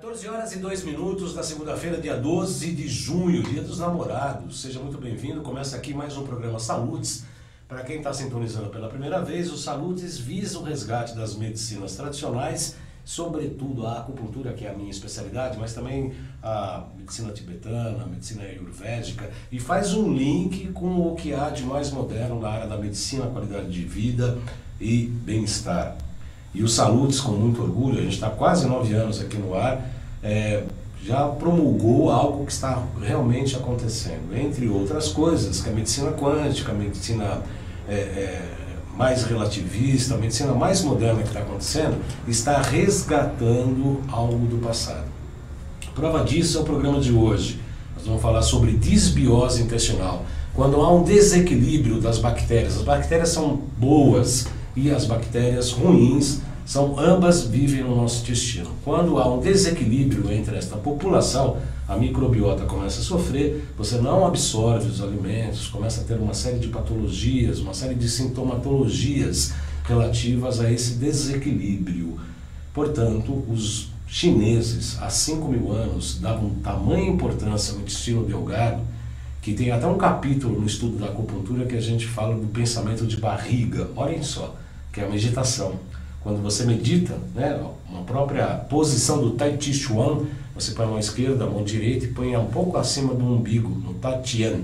14 horas e 2 minutos da segunda-feira, dia 12 de junho, dia dos namorados. Seja muito bem-vindo. Começa aqui mais um programa Saludes. Para quem está sintonizando pela primeira vez, o Saludes visa o resgate das medicinas tradicionais, sobretudo a acupuntura, que é a minha especialidade, mas também a medicina tibetana, a medicina ayurvédica, e faz um link com o que há de mais moderno na área da medicina, qualidade de vida e bem-estar. E o Saludes, com muito orgulho, a gente está quase 9 anos aqui no ar, já promulgou algo que está realmente acontecendo. Entre outras coisas, que a medicina quântica, a medicina mais relativista, a medicina mais moderna que está acontecendo, está resgatando algo do passado. Prova disso é o programa de hoje. Nós vamos falar sobre disbiose intestinal. Quando há um desequilíbrio das bactérias, as bactérias são boas e as bactérias ruins, ambas vivem no nosso intestino. Quando há um desequilíbrio entre esta população, a microbiota começa a sofrer, você não absorve os alimentos, começa a ter uma série de patologias, uma série de sintomatologias relativas a esse desequilíbrio. Portanto, os chineses, há 5.000 anos, davam tamanha importância ao intestino delgado, que tem até um capítulo no estudo da acupuntura que a gente fala do pensamento de barriga. Olhem só, que é a meditação. Quando você medita, uma própria posição do Tai Chi Chuan, você põe a mão esquerda, a mão direita e põe um pouco acima do umbigo, no Ta Tian.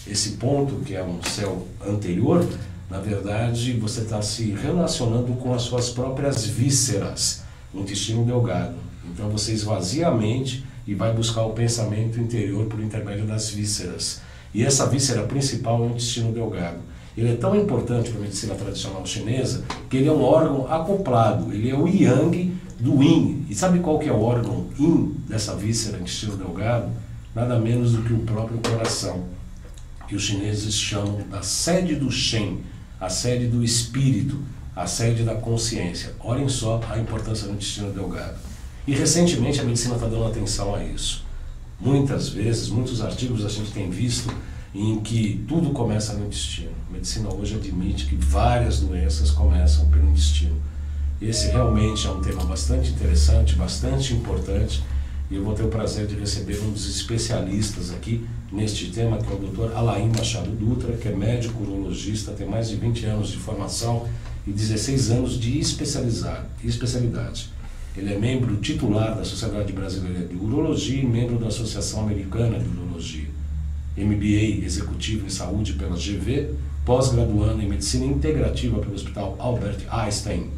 Esse ponto, que é um céu anterior, na verdade você está se relacionando com as suas próprias vísceras, no intestino delgado. Então você esvazia a mente e vai buscar o pensamento interior por intermédio das vísceras. E essa víscera principal é o intestino delgado. Ele é tão importante para a medicina tradicional chinesa que ele é um órgão acoplado, ele é o yang do yin. E sabe qual que é o órgão yin dessa víscera intestino delgado? Nada menos do que o próprio coração, que os chineses chamam da sede do Shen, a sede do espírito, a sede da consciência. Olhem só a importância do intestino delgado. E recentemente a medicina está dando atenção a isso. Muitas vezes, muitos artigos a gente tem visto em que tudo começa no intestino. A medicina hoje admite que várias doenças começam pelo intestino. Esse realmente é um tema bastante interessante, bastante importante, e eu vou ter o prazer de receber um dos especialistas aqui neste tema, que é o Dr. Alain Machado Dutra, que é médico urologista, tem mais de 20 anos de formação e 16 anos de especialidade. Ele é membro titular da Sociedade Brasileira de Urologia e membro da Associação Americana de Urologia. MBA Executivo em Saúde pela GV, pós-graduando em Medicina Integrativa pelo Hospital Albert Einstein.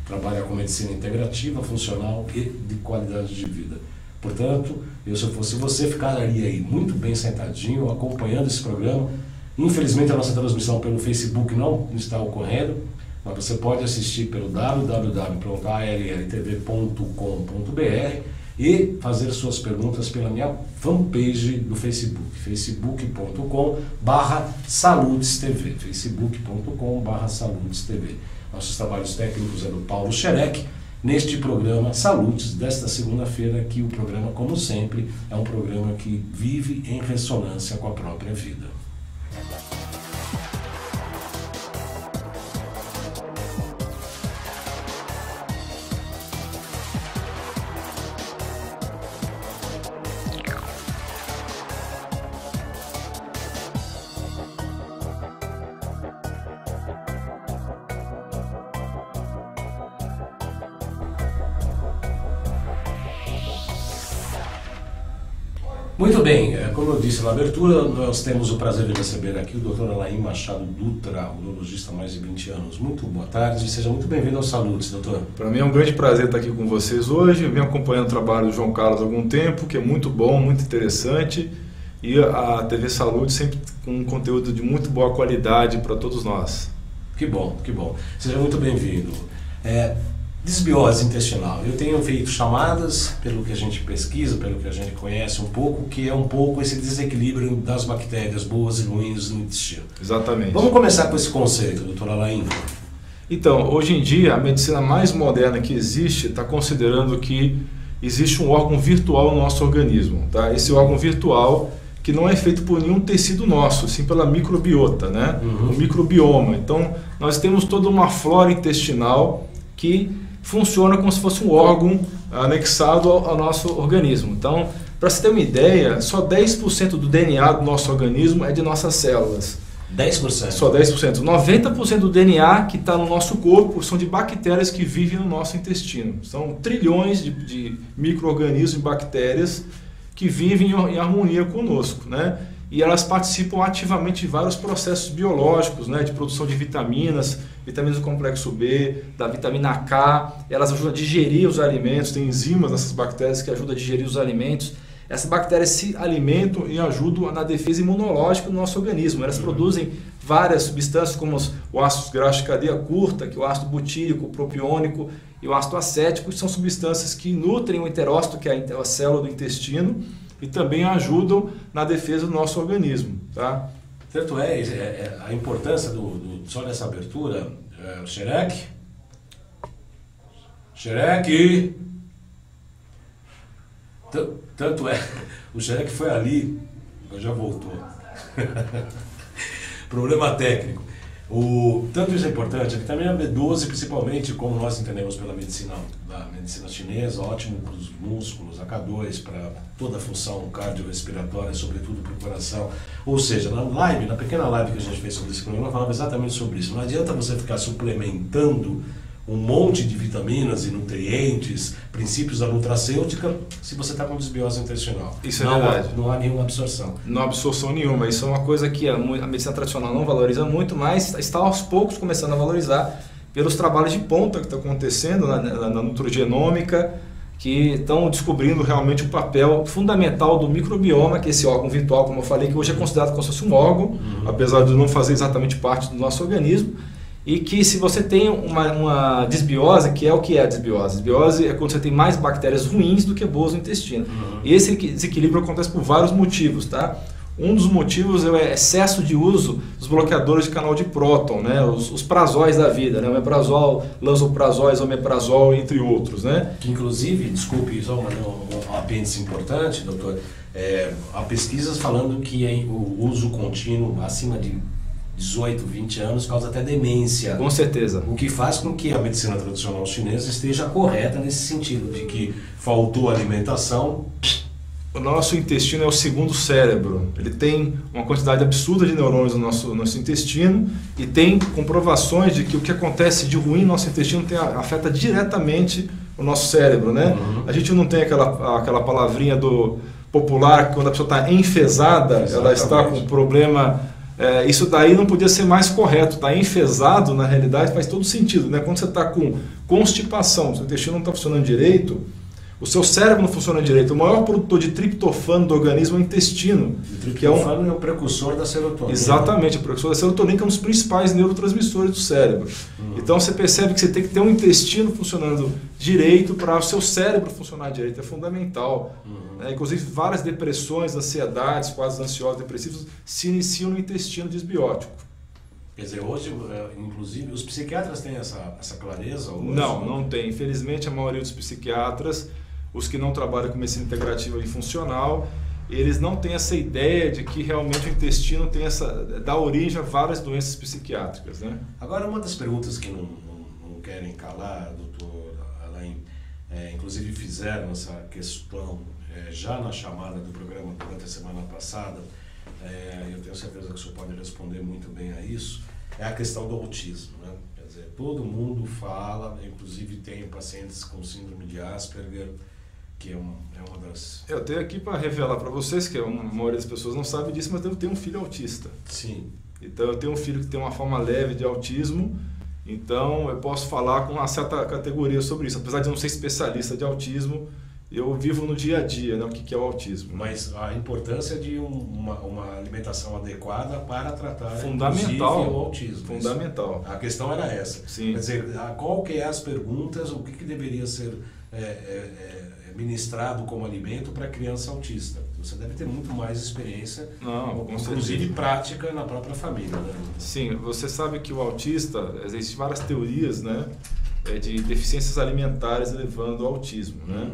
Trabalha com Medicina Integrativa, Funcional e de Qualidade de Vida. Portanto, se eu fosse você, ficaria aí muito bem sentadinho, acompanhando esse programa. Infelizmente, a nossa transmissão pelo Facebook não está ocorrendo, mas você pode assistir pelo www.alltv.com.br e fazer suas perguntas pela minha fanpage do Facebook, facebook.com/saludestv, facebook.com/saludestv. Nossos trabalhos técnicos é do Paulo Xerec, neste programa Saludes, desta segunda-feira, que o programa, como sempre, é um programa que vive em ressonância com a própria vida. Muito bem, como eu disse na abertura, nós temos o prazer de receber aqui o Dr. Alain Machado Dutra, urologista há mais de 20 anos. Muito boa tarde e seja muito bem-vindo aos Saludes, doutor. Para mim é um grande prazer estar aqui com vocês hoje. Eu venho acompanhando o trabalho do João Carlos há algum tempo, que é muito bom, muito interessante. E a TV Saludes sempre com um conteúdo de muito boa qualidade para todos nós. Que bom, que bom. Seja muito bem-vindo. Disbiose intestinal. Eu tenho feito chamadas, pelo que a gente pesquisa, pelo que a gente conhece um pouco, que é um pouco esse desequilíbrio das bactérias boas e ruins no intestino. Exatamente. Vamos começar com esse conceito, doutor Alain. Então, hoje em dia, a medicina mais moderna que existe está considerando que existe um órgão virtual no nosso organismo. Tá? Esse órgão virtual que não é feito por nenhum tecido nosso, sim pela microbiota, né? O microbioma. Então, nós temos toda uma flora intestinal que funciona como se fosse um órgão anexado ao nosso organismo. Então, para você ter uma ideia, só 10% do DNA do nosso organismo é de nossas células. 10%? Só 10%. 90% do DNA que está no nosso corpo são de bactérias que vivem no nosso intestino. São trilhões de micro-organismos e bactérias que vivem em harmonia conosco, né? E elas participam ativamente de vários processos biológicos, né? De produção de vitaminas do complexo B, da vitamina K. Elas ajudam a digerir os alimentos, tem enzimas nessas bactérias que ajudam a digerir os alimentos. Essas bactérias se alimentam e ajudam na defesa imunológica do nosso organismo. Elas produzem várias substâncias como o ácido graxo de cadeia curta, que é o ácido butírico, o propiônico e o ácido acético, que são substâncias que nutrem o enterócito, que é a célula do intestino, e também ajudam na defesa do nosso organismo. Tá? Tanto é a importância só dessa abertura, Xerec, tanto é, o Xerec foi ali, já voltou, problema técnico. Tanto isso é importante, que também a B12, principalmente como nós entendemos pela medicina, da medicina chinesa, ótimo para os músculos, a K2 para toda a função cardiorrespiratória, sobretudo para o coração. Ou seja, na pequena live que a gente fez sobre esse programa, falava exatamente sobre isso. Não adianta você ficar suplementando um monte de vitaminas e nutrientes, princípios da nutracêutica, se você está com desbiose intestinal. Isso é verdade. Não há nenhuma absorção. Não há absorção nenhuma. Isso é uma coisa que a medicina tradicional não valoriza muito, mas está aos poucos começando a valorizar pelos trabalhos de ponta que estão acontecendo na nutrogenômica, que estão descobrindo realmente o papel fundamental do microbioma, que é esse órgão virtual, como eu falei, que hoje é considerado como se fosse um órgão, apesar de não fazer exatamente parte do nosso organismo. E que se você tem uma desbiose, que é o que é a desbiose? Desbiose é quando você tem mais bactérias ruins do que boas no intestino. E esse desequilíbrio acontece por vários motivos, tá? Um dos motivos é o excesso de uso dos bloqueadores de canal de próton, né? Os prazóis da vida, né? O meprazol, lansoprazol, omeprazol, entre outros, né? Que inclusive, desculpe, só um apêndice importante, doutor, há pesquisas falando que o uso contínuo acima de 18, 20 anos causa até demência. Com certeza. O que faz com que a medicina tradicional chinesa esteja correta nesse sentido, de que faltou alimentação. O nosso intestino é o segundo cérebro. Ele tem uma quantidade absurda de neurônios no nosso intestino e tem comprovações de que o que acontece de ruim no nosso intestino afeta diretamente o nosso cérebro, né? A gente não tem aquela palavrinha do popular que quando a pessoa está enfesada, ela está com problema. Isso daí não podia ser mais correto. Está enfesado, na realidade, faz todo sentido, né? Quando você está com constipação, seu intestino não está funcionando direito, o seu cérebro não funciona direito. O maior produtor de triptofano do organismo é o intestino. O triptofano é o precursor da serotonina. Exatamente, o precursor da serotonina, que é um dos principais neurotransmissores do cérebro. Então você percebe que você tem que ter um intestino funcionando direito para o seu cérebro funcionar direito. É fundamental. Inclusive, várias depressões, ansiedades, quadros ansiosos, depressivos, se iniciam no intestino desbiótico. Quer dizer, hoje, inclusive, os psiquiatras têm essa clareza? Hoje? Não tem. Infelizmente, a maioria dos psiquiatras, os que não trabalham com medicina integrativa e funcional, eles não têm essa ideia de que realmente o intestino dá origem a várias doenças psiquiátricas, né? Agora, uma das perguntas que não querem calar, doutor Alain, inclusive fizeram essa questão já na chamada do programa durante a semana passada, eu tenho certeza que o senhor pode responder muito bem a isso, é a questão do autismo, né? Quer dizer, todo mundo fala, inclusive tem pacientes com síndrome de Asperger, que é uma das... Eu tenho aqui para revelar para vocês, que a maioria das pessoas não sabe disso, mas eu tenho um filho autista. Sim. Então eu tenho um filho que tem uma forma leve de autismo, então eu posso falar com uma certa categoria sobre isso. Apesar de não ser especialista de autismo, eu vivo no dia a dia, né, o que é o autismo. Mas a importância de uma alimentação adequada para tratar fundamental, o autismo. Fundamental. A questão era essa. Sim. Quer dizer, qual que é as perguntas, o que deveria ser ministrado como alimento para criança autista? Você deve ter muito mais experiência, inclusive prática na própria família, né? Sim, você sabe que o autista, existem várias teorias, né, de deficiências alimentares levando ao autismo, né?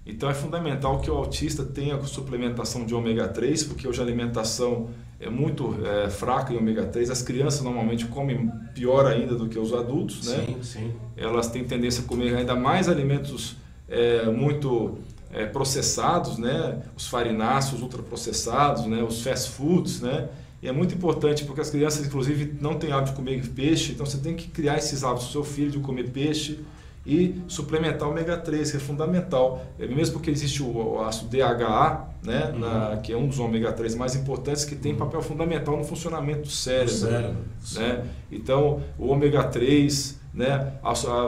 Então é fundamental que o autista tenha suplementação de ômega 3, porque hoje a alimentação é muito fraca em ômega 3. As crianças normalmente comem pior ainda do que os adultos, né? Sim, sim. Elas têm tendência a comer ainda mais alimentos muito processados, né? Os farináceos ultraprocessados, né? Os fast foods, né? E é muito importante porque as crianças, inclusive, não têm hábito de comer peixe, então você tem que criar esses hábitos do seu filho de comer peixe e suplementar ômega 3, que é fundamental. Mesmo porque existe o ácido DHA, né, que é um dos ômega 3 mais importantes, que tem papel fundamental no funcionamento do cérebro. Né? Então, o ômega 3, né,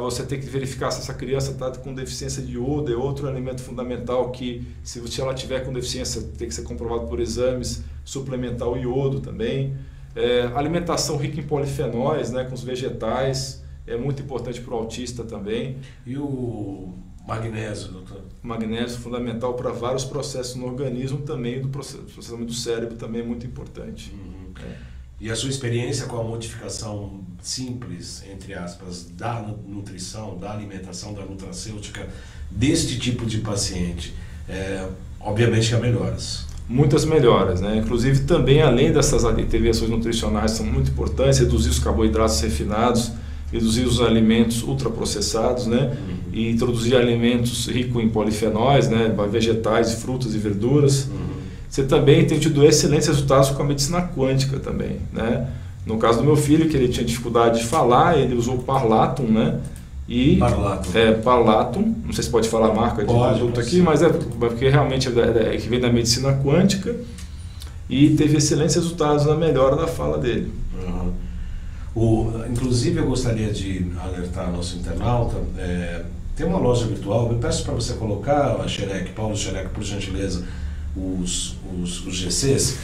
você tem que verificar se essa criança está com deficiência de iodo, é outro alimento fundamental que, se ela tiver com deficiência, tem que ser comprovado por exames, suplementar o iodo também. Alimentação rica em polifenóis, né, com os vegetais, é muito importante para o autista também. E o magnésio, doutor? Magnésio fundamental para vários processos no organismo também, do processamento do cérebro também é muito importante. E a sua experiência com a modificação simples, entre aspas, da nutrição, da alimentação, da nutracêutica, deste tipo de paciente, obviamente que há melhoras. Muitas melhoras, né? Inclusive também, além dessas intervenções nutricionais, são muito importantes, reduzir os carboidratos refinados, reduzir os alimentos ultraprocessados, né? E introduzir alimentos ricos em polifenóis, né? Vegetais, frutas e verduras. Você também tem tido excelentes resultados com a medicina quântica também, né? No caso do meu filho, que ele tinha dificuldade de falar, ele usou o Parlatum, né? Parlatum, não sei se pode falar a marca de produto aqui, mas porque realmente que vem da medicina quântica, e teve excelentes resultados na melhora da fala dele. Inclusive, eu gostaria de alertar nosso internauta, tem uma loja virtual, eu peço para você colocar, Paulo Xerec, por gentileza, os GCs,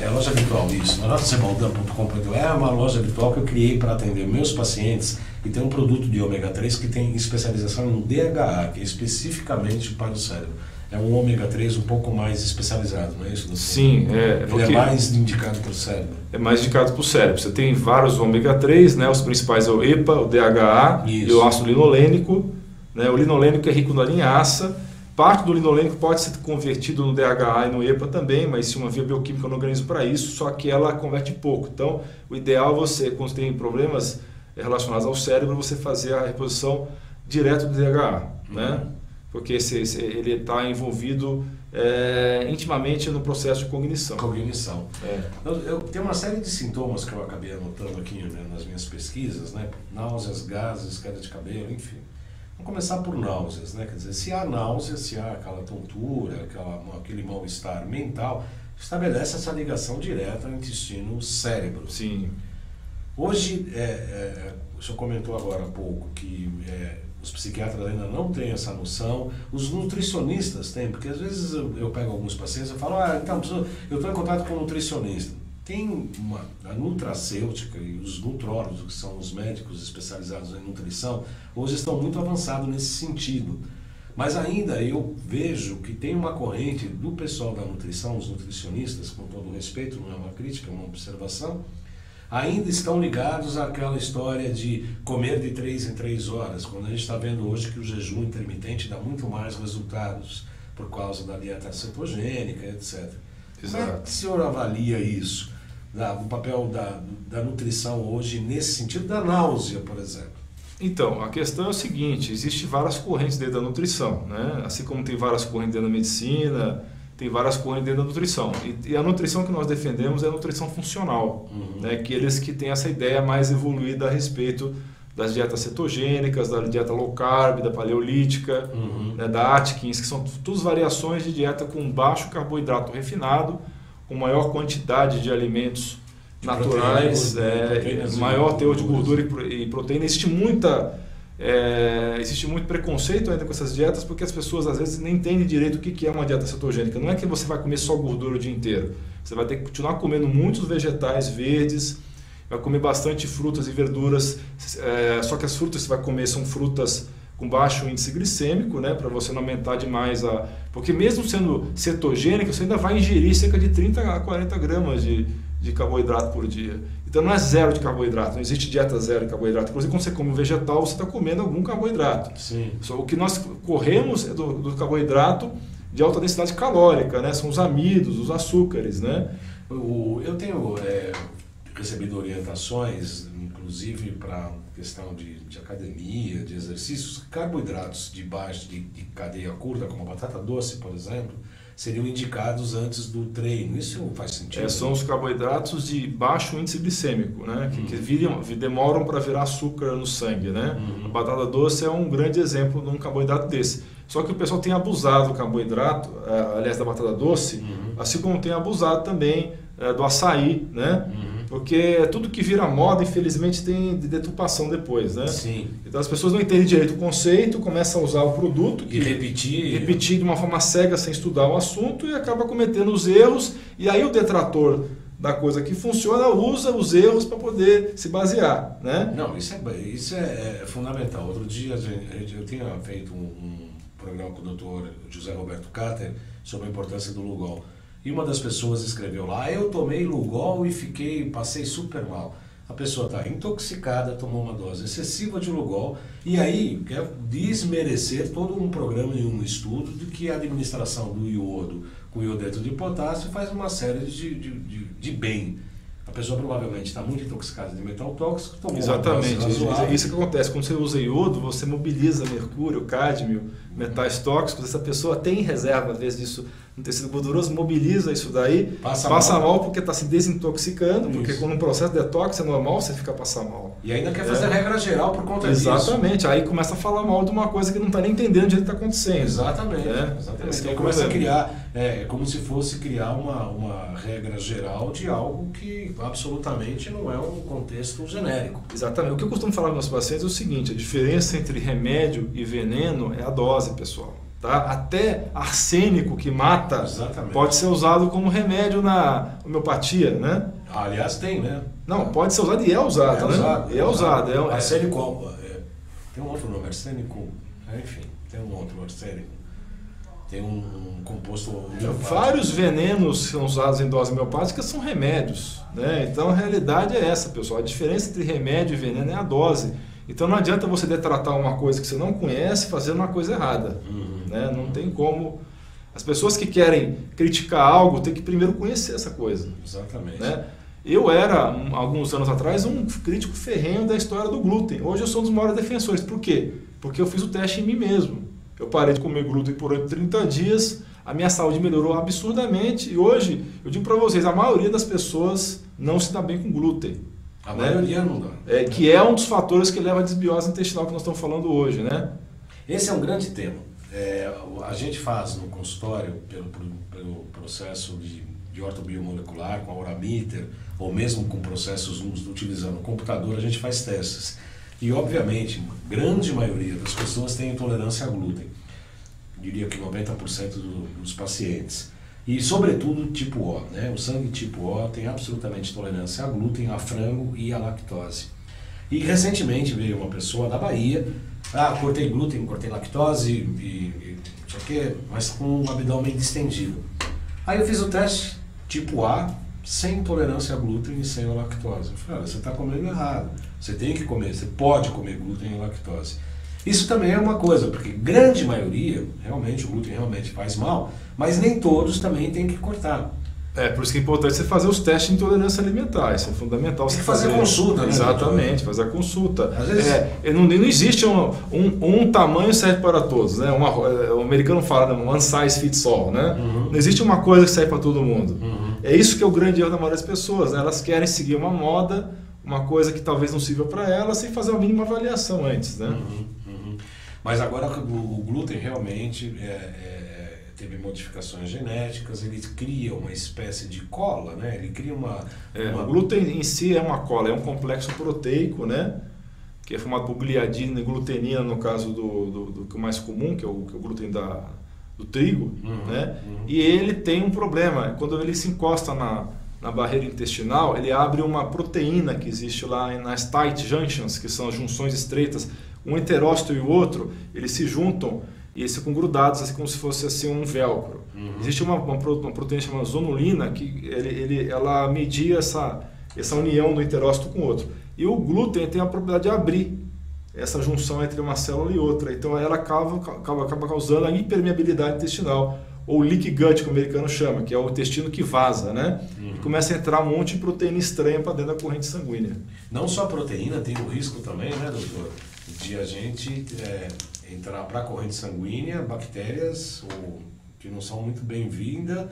é a loja virtual, isso, maratosebaldam.com.br é uma loja virtual que eu criei para atender meus pacientes, e tem um produto de ômega 3 que tem especialização no DHA, que é especificamente para o cérebro. É um ômega 3 um pouco mais especializado, não é isso, doutor? Sim, ele é mais indicado para o cérebro. É mais indicado para o cérebro. Você tem vários ômega 3, né? Os principais é o EPA, o DHA e o ácido linolênico. Né? O linolênico é rico na linhaça. Parte do linolênico pode ser convertido no DHA e no EPA também, mas se uma via bioquímica no organismo para isso, só que ela converte pouco. Então, o ideal é você, quando tem problemas relacionados ao cérebro, você fazer a reposição direto do DHA, né? Porque ele está envolvido intimamente no processo de cognição. Eu tenho uma série de sintomas que eu acabei anotando aqui, né, nas minhas pesquisas, né? Náuseas, gases, queda de cabelo, enfim. Vamos começar por náuseas, né? Quer dizer, se há náuseas, se há aquela tontura, aquele mal-estar mental, estabelece essa ligação direta intestino-cérebro. Sim. Hoje, o senhor comentou agora há pouco que os psiquiatras ainda não têm essa noção, os nutricionistas têm, porque às vezes eu pego alguns pacientes e falo, então eu estou em contato com um nutricionista. Tem a nutracêutica e os nutrólogos, que são os médicos especializados em nutrição, hoje estão muito avançados nesse sentido. Mas ainda eu vejo que tem uma corrente do pessoal da nutrição, os nutricionistas, com todo o respeito, não é uma crítica, é uma observação, ainda estão ligados àquela história de comer de 3 em 3 horas, quando a gente está vendo hoje que o jejum intermitente dá muito mais resultados por causa da dieta cetogênica, etc. Exato. Como é que o senhor avalia isso, o papel da nutrição hoje nesse sentido da náusea, por exemplo? Então, a questão é o seguinte, existem várias correntes dentro da nutrição, né? Assim como tem várias correntes dentro da medicina, tem várias correntes dentro da nutrição. E a nutrição que nós defendemos é a nutrição funcional, né? Aqueles que têm essa ideia mais evoluída a respeito das dietas cetogênicas, da dieta low carb, da paleolítica, né? Da Atkins, que são todas variações de dieta com baixo carboidrato refinado, com maior quantidade de alimentos naturais, maior teor de gordura e proteína. Existe muito preconceito ainda com essas dietas, porque as pessoas às vezes nem entendem direito o que é uma dieta cetogênica. Não é que você vai comer só gordura o dia inteiro. Você vai ter que continuar comendo muitos vegetais verdes, vai comer bastante frutas e verduras, só que as frutas que você vai comer são frutas com baixo índice glicêmico, né, para você não aumentar demais porque mesmo sendo cetogênica, você ainda vai ingerir cerca de 30 a 40 gramas de de carboidrato por dia. Então não é zero de carboidrato, não existe dieta zero de carboidrato. Inclusive quando você come um vegetal, você está comendo algum carboidrato. Sim. Só o que nós corremos é do carboidrato de alta densidade calórica, né? São os amidos, os açúcares, né? Eu tenho recebido orientações, inclusive para questão de academia, de exercícios, carboidratos de cadeia curta, como a batata doce, por exemplo, seriam indicados antes do treino. Isso faz sentido? São os carboidratos de baixo índice glicêmico, né? Que demoram para virar açúcar no sangue, né? A batata doce é um grande exemplo de um carboidrato desse. Só que o pessoal tem abusado do carboidrato, aliás, da batata doce, assim como tem abusado também do açaí, né? Porque tudo que vira moda, infelizmente, tem deturpação depois, né? Sim. Então as pessoas não entendem direito o conceito, começam a usar o produto e repetir de uma forma cega, sem estudar o assunto, e acaba cometendo os erros. E aí o detrator da coisa que funciona usa os erros para poder se basear, né? Não, isso é fundamental. Outro dia eu tinha feito um programa com o Dr. José Roberto Cater sobre a importância do Lugol. E uma das pessoas escreveu lá: eu tomei Lugol e passei super mal. A pessoa está intoxicada, tomou uma dose excessiva de Lugol, e aí quer desmerecer todo um programa e um estudo de que a administração do iodo com iodeto de potássio faz uma série de bem. A pessoa provavelmente está muito intoxicada de metal tóxico, tomou Exatamente, uma dose razoável. Isso que acontece. Quando você usa iodo, você mobiliza mercúrio, cádmio, metais tóxicos. Essa pessoa tem reserva, às vezes, disso no tecido gorduroso, mobiliza isso daí, passa mal porque está se desintoxicando, porque quando um processo de detox é normal você fica passar mal. E ainda quer fazer regra geral por conta disso. Exatamente, aí começa a falar mal de uma coisa que não está nem entendendo o que está acontecendo. Exatamente. Aí começa a criar, como se fosse criar uma regra geral de algo que absolutamente não é um contexto genérico. Exatamente. O que eu costumo falar para meus pacientes é o seguinte: a diferença entre remédio e veneno é a dose, pessoal. Tá? Até arsênico, que mata, pode ser usado como remédio na homeopatia, né? Aliás, tem, né? Não, pode ser usado e é usado, né? É usado. Arsênico, tem um outro nome, arsênico, enfim, tem um outro arsênico. Tem um composto... Vários venenos que são usados em dose homeopática são remédios, né? Então a realidade é essa, pessoal. A diferença entre remédio e veneno é a dose. Então não adianta você detratar uma coisa que você não conhece fazendo uma coisa errada. Né? Não tem como. As pessoas que querem criticar algo têm que primeiro conhecer essa coisa. Exatamente. Né? Eu era, alguns anos atrás, um crítico ferrenho da história do glúten. Hoje eu sou um dos maiores defensores. Por quê? Porque eu fiz o teste em mim mesmo. Eu parei de comer glúten por 30 dias, a minha saúde melhorou absurdamente e hoje, eu digo para vocês, a maioria das pessoas não se dá bem com glúten. A maioria não dá. Que é um dos fatores que leva à desbiose intestinal que nós estamos falando hoje, né? Esse é um grande tema. A gente faz no consultório, pelo processo de ortobiommolecular, com a Urameter, ou mesmo com processos utilizando o computador, a gente faz testes. E, obviamente, a grande maioria das pessoas tem intolerância a glúten. Eu diria que 90% dos pacientes. E, sobretudo, tipo O. Né? O sangue tipo O tem absolutamente intolerância a glúten, a frango e a lactose. E, recentemente, veio uma pessoa da Bahia, cortei glúten, cortei lactose, não sei o quê, mas com o abdômen distendido. Aí eu fiz o teste tipo A, sem intolerância a glúten e sem a lactose. Eu falei: você está comendo errado. Você tem que comer, você pode comer glúten e lactose. Isso também é uma coisa, porque grande maioria, realmente, o glúten realmente faz mal, mas nem todos também têm que cortar. Por isso que é importante você fazer os testes de intolerância alimentar, isso é fundamental. Tem que fazer a consulta, né? Exatamente, fazer a consulta. Às vezes... não existe um tamanho serve para todos, né? O americano fala, one size fits all, né? Não existe uma coisa que serve para todo mundo. É isso que é o grande erro da maioria das pessoas, né? Elas querem seguir uma moda, uma coisa que talvez não sirva para elas, sem fazer uma mínima avaliação antes, né? Mas agora o glúten realmente teve modificações genéticas, ele cria uma espécie de cola, né? Ele cria uma... O glúten em si é uma cola, é um complexo proteico, né? Que é formado por gliadina e glutenina, no caso do que é o mais comum, que é o glúten do trigo, né? E ele tem um problema, quando ele se encosta na barreira intestinal, ele abre uma proteína que existe lá nas tight junctions, que são as junções estreitas, um enterócito e o outro, eles se juntam e eles ficam grudados, assim, como se fosse assim, um velcro. Existe uma proteína chamada zonulina que ela media essa união do interócito com o outro. E o glúten tem a propriedade de abrir essa junção entre uma célula e outra. Então ela acaba causando a impermeabilidade intestinal, ou leaky gut, como o americano chama, que é o intestino que vaza, né? E começa a entrar um monte de proteína estranha para dentro da corrente sanguínea. Não só a proteína, tem o risco também, né, doutor, de a gente entrar para a corrente sanguínea bactérias que não são muito bem-vindas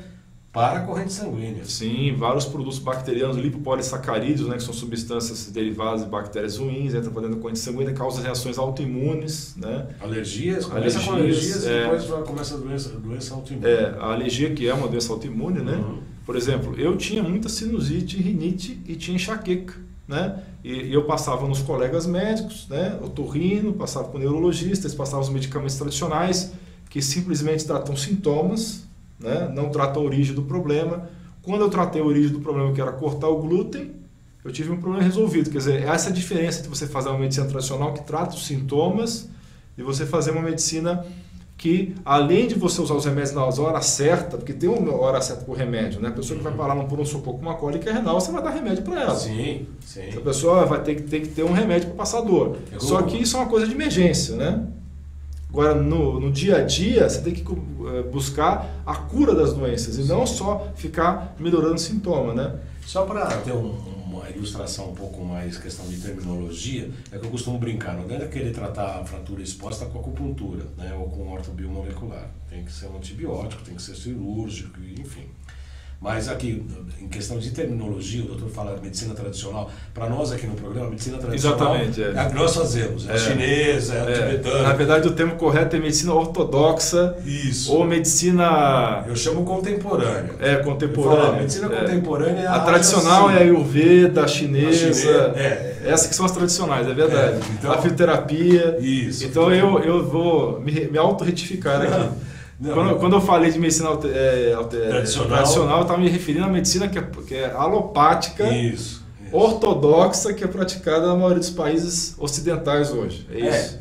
para a corrente sanguínea. Sim, vários produtos bacterianos, lipopolissacarídeos, né, que são substâncias derivadas de bactérias ruins, entram para dentro da corrente sanguínea, causam reações autoimunes, né? Começa com alergias, depois começa a doença autoimune. A alergia, que é uma doença autoimune, né? Por exemplo, eu tinha muita sinusite, rinite e tinha enxaqueca, né? E eu passava nos colegas médicos, né? Otorrino, passava com neurologistas, passava os medicamentos tradicionais que simplesmente tratam sintomas, né? Não tratam a origem do problema. Quando eu tratei a origem do problema, que era cortar o glúten, eu tive um problema resolvido. Quer dizer, essa é a diferença entre você fazer uma medicina tradicional que trata os sintomas e você fazer uma medicina que, além de você usar os remédios nas horas certas, porque tem uma hora certa para o remédio, né? A pessoa que vai parar por um socorro com uma cólica renal, você vai dar remédio para ela. Sim. A pessoa vai ter que ter um remédio para passar dor. Só que isso é uma coisa de emergência, né? Agora, no dia a dia, você tem que buscar a cura das doenças e não só ficar melhorando o sintoma, né? Só para ter uma ilustração um pouco mais, questão de terminologia, é que eu costumo brincar, não adianta querer tratar a fratura exposta com acupuntura, né, ou com ortobiomolecular. Tem que ser um antibiótico, tem que ser cirúrgico, enfim. Mas aqui, em questão de terminologia, o doutor fala de medicina tradicional. Para nós aqui no programa, medicina tradicional é a que nós fazemos. É a chinesa, é a tibetana. Na verdade, o termo correto é medicina ortodoxa. Isso. Ou medicina... Eu chamo contemporânea. Contemporânea. Medicina contemporânea é a tradicional assim. É a Ayurveda, a chinesa. Essas que são as tradicionais, é verdade. Então, a fitoterapia. Isso. Então eu vou me auto-retificar aqui. Quando eu falei de medicina tradicional, eu estava me referindo à medicina que é alopática, ortodoxa, que é praticada na maioria dos países ocidentais hoje.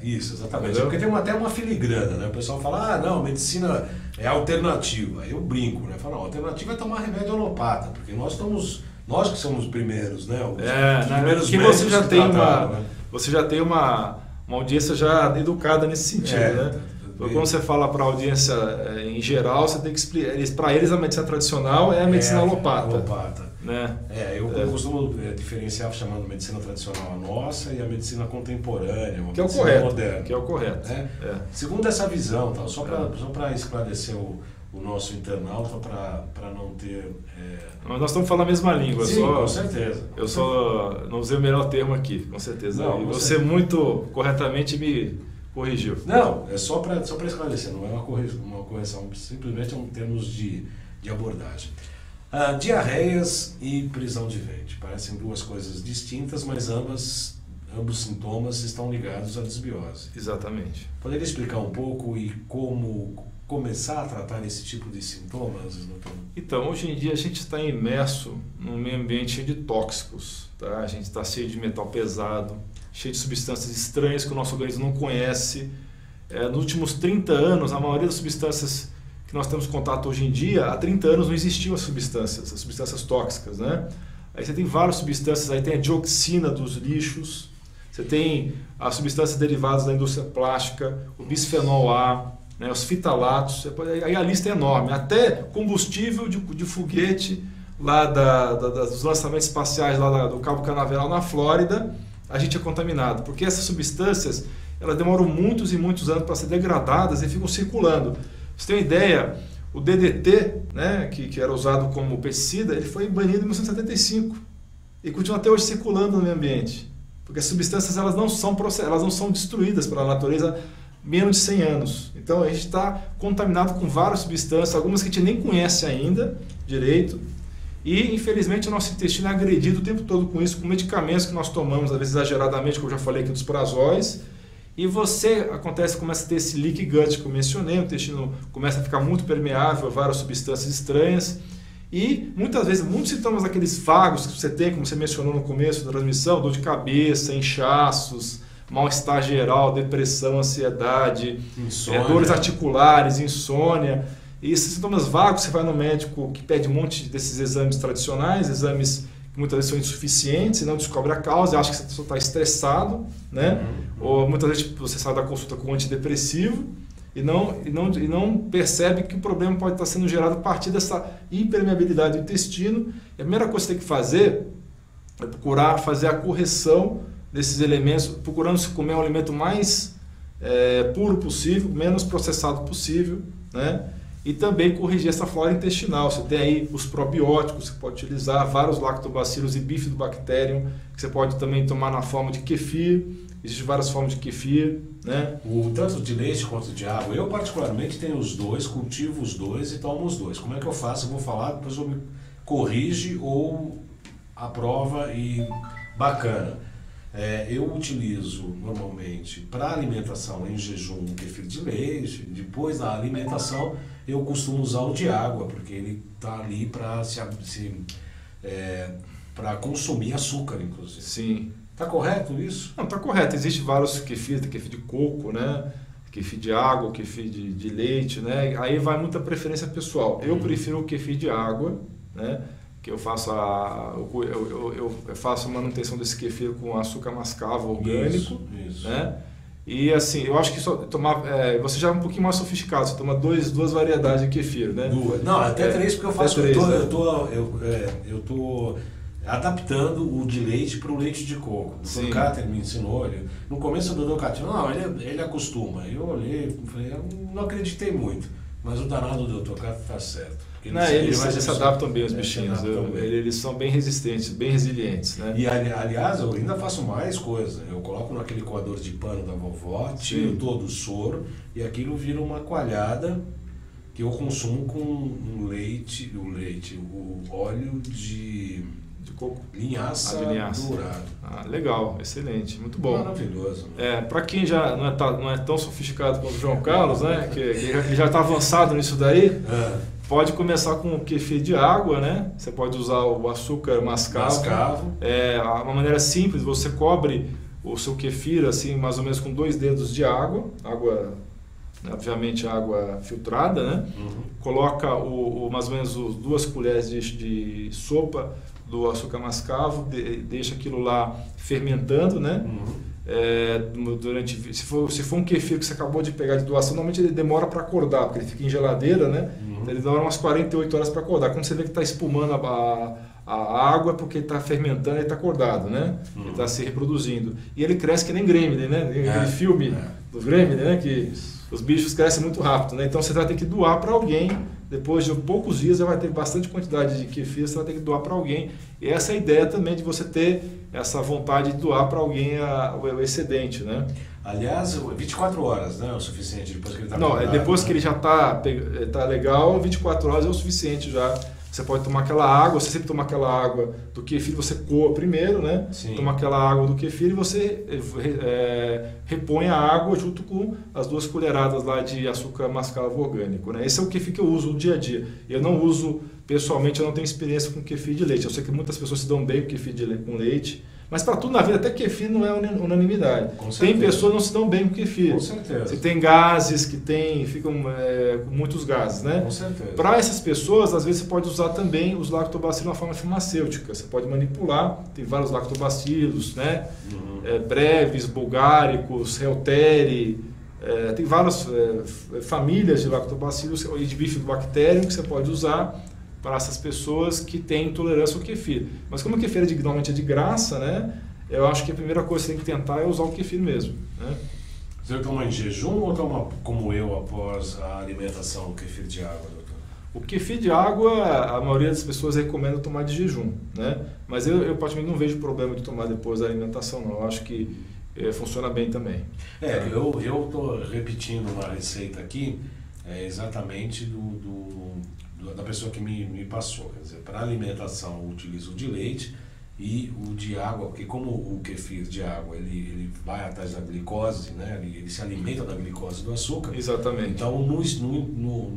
Isso, exatamente. Entendeu? Porque tem até uma filigrana, né? O pessoal fala, não, medicina é alternativa. Eu brinco, né? Falo, não, alternativa é tomar remédio alopata, porque nós que somos os primeiros, né? Os primeiros médicos você já tem uma audiência já educada nesse sentido, né? Quando você fala para a audiência em geral, você tem que explicar. Para eles, a medicina tradicional é a medicina alopata. Né? Eu costumo diferenciar chamando medicina tradicional a nossa e a medicina contemporânea, uma medicina moderna. Que é o correto. Segundo essa visão, tá? Só para esclarecer o nosso internauta, para não ter... Mas nós estamos falando a mesma língua. Sim, com certeza. Eu só não usei o melhor termo aqui, com certeza. Não, você muito corretamente me corrigiu. Não, é só para esclarecer, não é uma correção, simplesmente é um termos de abordagem. Diarreias e prisão de ventre, parecem duas coisas distintas, mas ambos sintomas estão ligados à desbiose. Exatamente. Poderia explicar um pouco e como começar a tratar esse tipo de sintomas, doutor? Então, hoje em dia a gente está imerso num meio ambiente cheio de tóxicos, tá? A gente está cheio de metal pesado, cheio de substâncias estranhas que o nosso organismo não conhece. Nos últimos 30 anos, a maioria das substâncias que nós temos contato hoje em dia, há 30 anos não existiam as substâncias tóxicas, né? Aí você tem várias substâncias, aí tem a dioxina dos lixos, você tem as substâncias derivadas da indústria plástica, o bisfenol A, né, os fitalatos, aí a lista é enorme, até combustível de foguete lá dos lançamentos espaciais lá do Cabo Canaveral na Flórida, a gente é contaminado, porque essas substâncias elas demoram muitos e muitos anos para ser degradadas e ficam circulando. Você tem uma ideia, o DDT, né, que era usado como pesticida, ele foi banido em 1975 e continua até hoje circulando no meio ambiente, porque as substâncias elas não são destruídas pela natureza menos de 100 anos. Então a gente está contaminado com várias substâncias, algumas que a gente nem conhece ainda direito, e infelizmente o nosso intestino é agredido o tempo todo com isso, com medicamentos que nós tomamos, às vezes exageradamente, como eu já falei aqui dos prazóis, e começa a ter esse leaky gut que eu mencionei, o intestino começa a ficar muito permeável a várias substâncias estranhas, e muitas vezes, muitos sintomas daqueles vagos que você tem, como você mencionou no começo da transmissão, dor de cabeça, inchaços, mal-estar geral, depressão, ansiedade, Insônia. dores articulares, insônia. E esses sintomas vagos, você vai no médico que pede um monte desses exames tradicionais, exames que muitas vezes são insuficientes e não descobre a causa, acha que você está estressado, né? Ou muitas vezes você sai da consulta com um antidepressivo e não percebe que o problema pode estar sendo gerado a partir dessa impermeabilidade do intestino. E a primeira coisa que você tem que fazer é procurar fazer a correção desses elementos, procurando se comer um alimento mais puro possível, menos processado possível, né? E também corrigir essa flora intestinal. Você tem aí os probióticos que você pode utilizar, vários lactobacilos e bifidobacterium, que você pode também tomar na forma de kefir. Existem várias formas de kefir, né? Tanto de leite quanto de água. Eu particularmente tenho os dois, cultivo os dois e tomo os dois. Como é que eu faço? Eu vou falar, depois eu me corrige ou aprova e bacana. Eu utilizo normalmente para alimentação em jejum o kefir de leite. Depois da alimentação eu costumo usar o de água, porque ele está ali para consumir açúcar, inclusive. Sim. Tá correto isso? Não, tá correto. Existem vários kefir, tem kefir de coco, né? Kefir de água, kefir de leite, né? Aí vai muita preferência pessoal. Eu prefiro o kefir de água, né? Que eu faço eu faço a manutenção desse kefir com açúcar mascavo orgânico, isso. Né? E assim, eu acho que você já é um pouquinho mais sofisticado, você toma duas variedades de kefir, né? Não, até três, porque eu faço. Três, eu tô adaptando o de leite para o leite de coco. O Dr. Cáter me ensinou. No começo o Dr. Cáter, não, ele acostuma. Eu olhei e falei, eu não acreditei muito. Mas o danado do Dr. Cáter está certo. Eles se adaptam bem, os bichinhos. Eles são bem resistentes, bem resilientes, né? E aliás, eu ainda faço mais coisa. Eu coloco naquele coador de pano da vovó, tiro todo o soro e aquilo vira uma coalhada que eu consumo com o óleo de coco, linhaça dourado. Legal, excelente, muito bom. Maravilhoso. Para quem já não é tão sofisticado quanto o João Carlos, né, que ele já está avançado nisso daí, pode começar com o kefir de água, né? Você pode usar o açúcar mascavo. Uma maneira simples, você cobre o seu kefir assim, mais ou menos com 2 dedos de água, obviamente água filtrada, né? Coloca mais ou menos 2 colheres de sopa do açúcar mascavo, deixa aquilo lá fermentando, né? Se for um kefir que você acabou de pegar de doação, normalmente ele demora para acordar, porque ele fica em geladeira, né? Então ele demora umas 48 horas para acordar. Quando você vê que está espumando a água, é porque ele está fermentando, ele está acordado, né? Ele está se reproduzindo. E ele cresce que nem Gremlin, né? Aquele filme dos Gremlin, né? Que os bichos crescem muito rápido, né? Então você vai ter que doar para alguém. Depois de poucos dias, você vai ter bastante quantidade de kefir, você vai ter que doar para alguém. E essa é a ideia também de você ter essa vontade de doar para alguém o excedente, né? Aliás, 24 horas, né? É o suficiente depois que ele está Não, depois que ele já está legal, 24 horas é o suficiente já. Você pode tomar aquela água, você sempre toma aquela água do kefir, você coa primeiro, né? Sim. Toma aquela água do kefir e você repõe a água junto com as 2 colheradas lá de açúcar mascavo orgânico, né? Esse é o kefir que eu uso no dia a dia. Eu não uso, pessoalmente, eu não tenho experiência com kefir de leite. Eu sei que muitas pessoas se dão bem com kefir com leite, mas para tudo na vida, até kefir não é unanimidade. Tem pessoas que não se dão bem com kefir. Com certeza. Você tem gases ficam com muitos gases, né? Com certeza. Para essas pessoas, às vezes você pode usar também os lactobacilos na forma farmacêutica. Você pode manipular, tem vários lactobacilos, né? Brevis, bulgáricos, reuteri, tem várias famílias de lactobacilos e de bifidobacterium que você pode usar para essas pessoas que têm intolerância ao kefir. Mas como o kefir normalmente é de graça, né? Eu acho que a primeira coisa que você tem que tentar é usar o kefir mesmo, né? Você toma em jejum ou toma como eu após a alimentação o kefir de água, doutor? O kefir de água, a maioria das pessoas recomenda tomar de jejum, né? Mas eu praticamente não vejo problema de tomar depois da alimentação, não. Eu acho que funciona bem também. Eu estou repetindo uma receita aqui, exatamente da pessoa que me passou. Quer dizer, para alimentação eu utilizo o de leite e o de água, porque como o kefir de água ele vai atrás da glicose, né? Ele se alimenta da glicose do açúcar. Exatamente. Então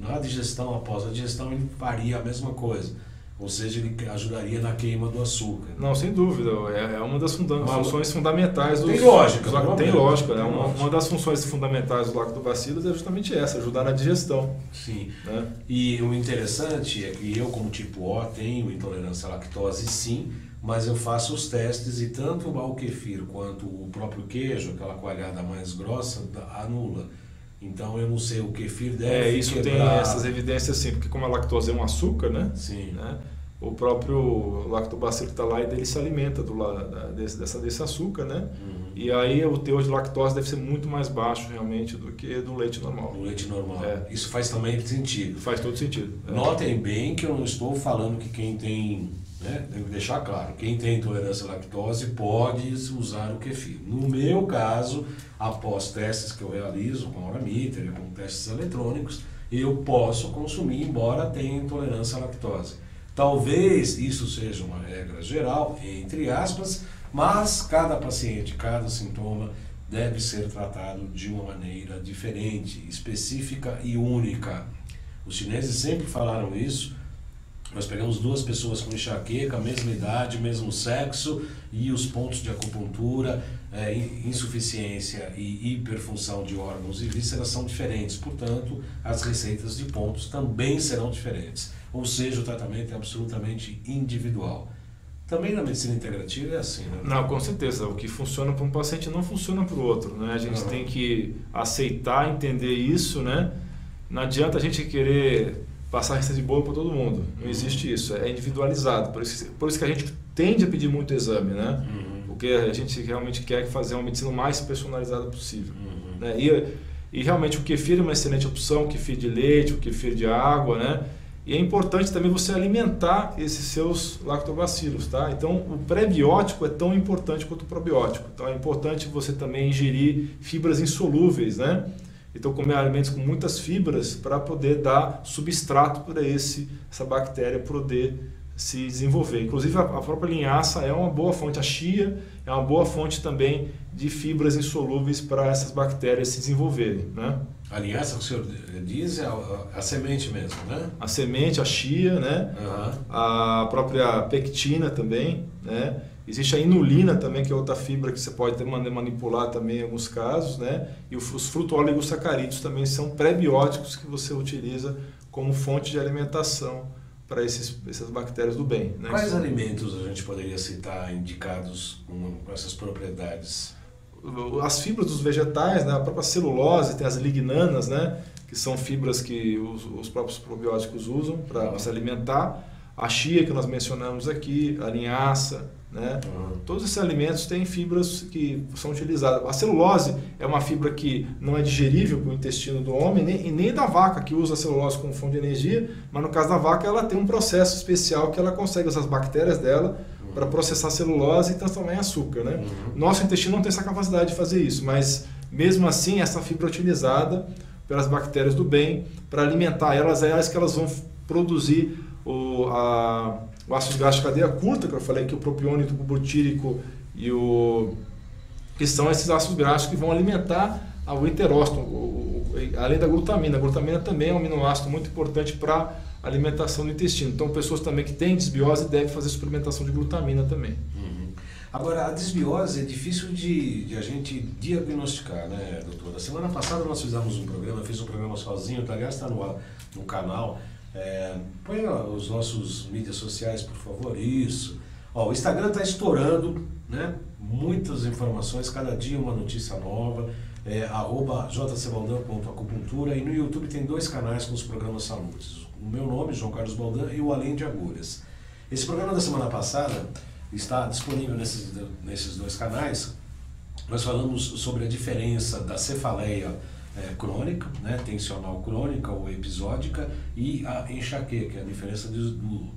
na digestão, após a digestão, ele faria a mesma coisa. Ou seja, ele ajudaria na queima do açúcar. Não, sem dúvida. É uma das funções fundamentais dos... Tem lógica. Tem lógica. Né? Uma das funções fundamentais do lactobacilos é justamente essa, ajudar na digestão. Sim. Né? E o interessante é que eu, como tipo O, tenho intolerância à lactose, sim, mas eu faço os testes e tanto o kefir quanto o próprio queijo, aquela coalhada mais grossa, anula. Então eu não sei, o kefir deve isso quebrar... tem essas evidências sim, porque como a lactose é um açúcar, né? Sim. Né? O próprio lactobacilo que está lá, ele se alimenta desse açúcar, né? Uhum. E aí o teor de lactose deve ser muito mais baixo realmente do que do leite normal. Do leite normal. Isso faz também sentido. Faz todo sentido. Notem bem que eu não estou falando que quem tem... Devo deixar claro, quem tem intolerância à lactose pode usar o kefir. No meu caso, após testes que eu realizo com Aura-Meter, com testes eletrônicos, eu posso consumir, embora tenha intolerância à lactose. Talvez isso seja uma regra geral, entre aspas, mas cada paciente, cada sintoma deve ser tratado de uma maneira diferente, específica e única. Os chineses sempre falaram isso. Nós pegamos duas pessoas com enxaqueca, mesma idade, mesmo sexo, e os pontos de acupuntura, insuficiência e hiperfunção de órgãos e vísceras são diferentes. Portanto, as receitas de pontos também serão diferentes. Ou seja, o tratamento é absolutamente individual. Também na medicina integrativa é assim, né? Não, com certeza. O que funciona para um paciente não funciona para o outro, né? A gente tem que aceitar, entender isso, né? Não adianta a gente querer passar receita de bolo para todo mundo. Não existe isso. É individualizado. Por isso que a gente tende a pedir muito exame, né? Porque a gente realmente quer fazer uma medicina o mais personalizada possível. Né? E realmente o kefir é uma excelente opção, o kefir de leite, o kefir de água, né? E é importante também você alimentar esses seus lactobacilos, tá? Então, o pré-biótico é tão importante quanto o probiótico. Então, é importante você também ingerir fibras insolúveis, né? Então, comer alimentos com muitas fibras para poder dar substrato para essa bactéria poder se desenvolver. Inclusive, a própria linhaça é uma boa fonte, a chia é uma boa fonte também de fibras insolúveis para essas bactérias se desenvolverem, né? A linhaça que o senhor diz é a semente mesmo, né? A semente, a chia, né? A própria pectina também, né? Existe a inulina também, que é outra fibra que você pode manipular também em alguns casos, né? E os fruto-oligosacarídeos também são pré-bióticos que você utiliza como fonte de alimentação para essas bactérias do bem, né? Quais alimentos a gente poderia citar indicados com essas propriedades? As fibras dos vegetais, né? A própria celulose, tem as lignanas, né? Que são fibras que os próprios probióticos usam para se alimentar. A chia que nós mencionamos aqui, a linhaça, né? Todos esses alimentos têm fibras que são utilizadas. A celulose é uma fibra que não é digerível para o intestino do homem e nem da vaca, que usa a celulose como fonte de energia, mas no caso da vaca ela tem um processo especial que ela consegue usar as bactérias dela para processar a celulose e transformar em açúcar, né? Nosso intestino não tem essa capacidade de fazer isso, mas mesmo assim essa fibra é utilizada pelas bactérias do bem para alimentar elas, é elas que elas vão produzir o ácido gástrico de cadeia curta, que eu falei que o propiônico, o butírico e que são esses ácidos graxos que vão alimentar o enterócito, além da glutamina. A glutamina também é um aminoácido muito importante para a alimentação do intestino. Então, pessoas também que têm desbiose devem fazer suplementação de glutamina também. Agora, a desbiose é difícil de a gente diagnosticar, né, doutora? Semana passada nós fizemos um programa, eu fiz um programa sozinho, que aliás está no canal. Põe os nossos mídias sociais, por favor. Isso. O Instagram está estourando, né? Muitas informações, cada dia uma notícia nova. @jcbaldan.acupuntura, e no YouTube tem 2 canais com os programas saludes. O meu nome, João Carlos Baldan, e o Além de Agulhas. Esse programa da semana passada está disponível nesses 2 canais. Nós falamos sobre a diferença da cefaleia crônica, né, tensional crônica ou episódica, e a enxaqueca, a diferença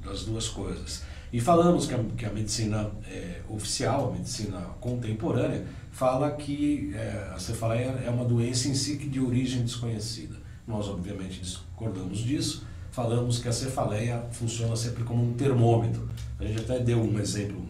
das duas coisas. E falamos que a medicina oficial, a medicina contemporânea, fala que a cefaleia é uma doença em si de origem desconhecida. Nós, obviamente, discordamos disso. Falamos que a cefaleia funciona sempre como um termômetro. A gente até deu um exemplo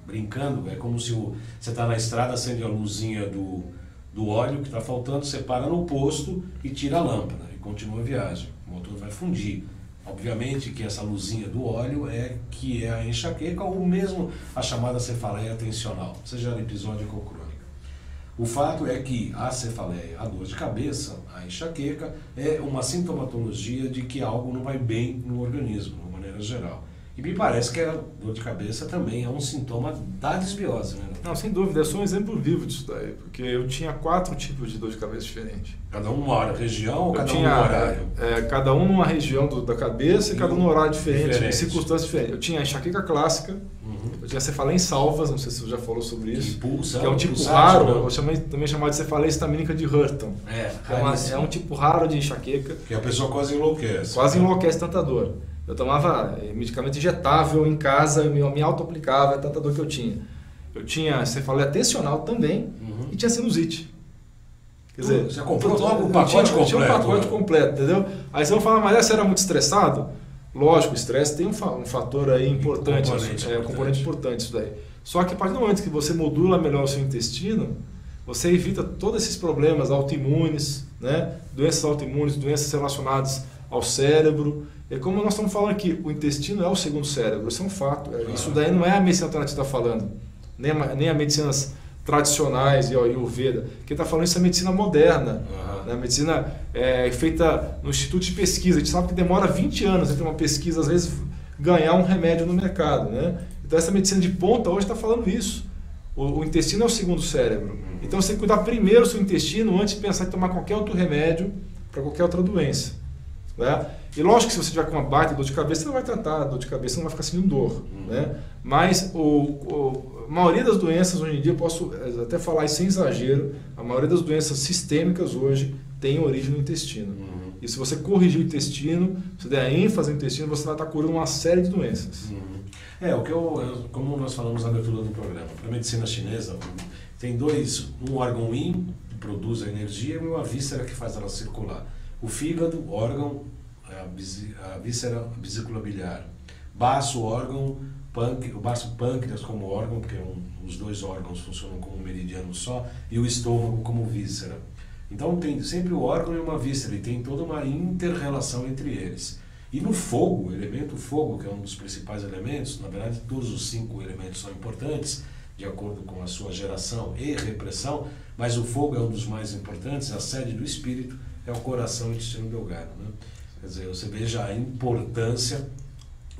brincando, é como se você está na estrada, acende a luzinha do óleo que está faltando, você para no posto e tira a lâmpada e continua a viagem. O motor vai fundir. Obviamente que essa luzinha do óleo que é a enxaqueca ou mesmo a chamada cefaleia tensional, seja ela episódica ou crônica. O fato é que a cefaleia, a dor de cabeça, a enxaqueca, é uma sintomatologia de que algo não vai bem no organismo, de uma maneira geral. E me parece que a dor de cabeça também é um sintoma da desbiose, né? Não, sem dúvida, eu sou um exemplo vivo disso daí, porque eu tinha 4 tipos de dor de cabeça diferentes. Cada um numa região ou cada um num horário? Cada um numa região da cabeça e cada um num horário diferente, em circunstâncias diferentes. Eu tinha a enxaqueca clássica, eu tinha cefaleia em salvas, não sei se você já falou sobre isso, que é um tipo raro, eu também chamado de cefaleia estamínica de Hurton. É um tipo raro de enxaqueca. Que a pessoa quase enlouquece. Quase enlouquece tanta dor. Eu tomava medicamento injetável em casa, eu me auto-aplicava, tanta dor que eu tinha. Eu tinha cefaleia tensional também e tinha sinusite. Quer dizer, você comprou logo o pacote completo? Tinha um pacote completo, entendeu? Aí você vai falar, mas você era muito estressado? Lógico, o estresse tem um fator aí importante, um componente importante isso daí. Só que a partir do momento que você modula melhor o seu intestino, você evita todos esses problemas autoimunes, né? Doenças autoimunes, doenças relacionadas ao cérebro. É como nós estamos falando aqui, o intestino é o segundo cérebro, isso é um fato. Isso daí não é a medicina alternativa que está falando, nem a medicinas tradicionais e o Veda. Quem está falando isso é a medicina moderna. Né? A medicina feita no Instituto de Pesquisa. A gente sabe que demora 20 anos entre uma pesquisa, às vezes, ganhar um remédio no mercado. Né? Então essa medicina de ponta hoje está falando isso. O intestino é o segundo cérebro. Então você tem que cuidar primeiro do seu intestino antes de pensar em tomar qualquer outro remédio para qualquer outra doença. Né? E lógico que se você tiver com uma baita dor de cabeça, você não vai tratar a dor de cabeça, não vai ficar sentindo dor. Né? Mas a maioria das doenças hoje em dia, eu posso até falar isso sem exagero, a maioria das doenças sistêmicas hoje tem origem no intestino. E se você corrigir o intestino, se der ênfase no intestino, você vai estar curando uma série de doenças. Como nós falamos na abertura do programa, para a medicina chinesa, tem um órgão yin, que produz a energia, e uma víscera que faz ela circular. O fígado, órgão, a víscera, a vesícula biliar. Baço, órgão, o baço pâncreas como órgão, porque os dois órgãos funcionam como um meridiano só, e o estômago como víscera. Então tem sempre o órgão e uma víscera, e tem toda uma inter-relação entre eles. E no fogo, o elemento fogo, que é um dos principais elementos, na verdade todos os 5 elementos são importantes, de acordo com a sua geração e repressão, mas o fogo é um dos mais importantes, a sede do espírito é o coração e o intestino delgado. Né? Quer dizer, você veja a importância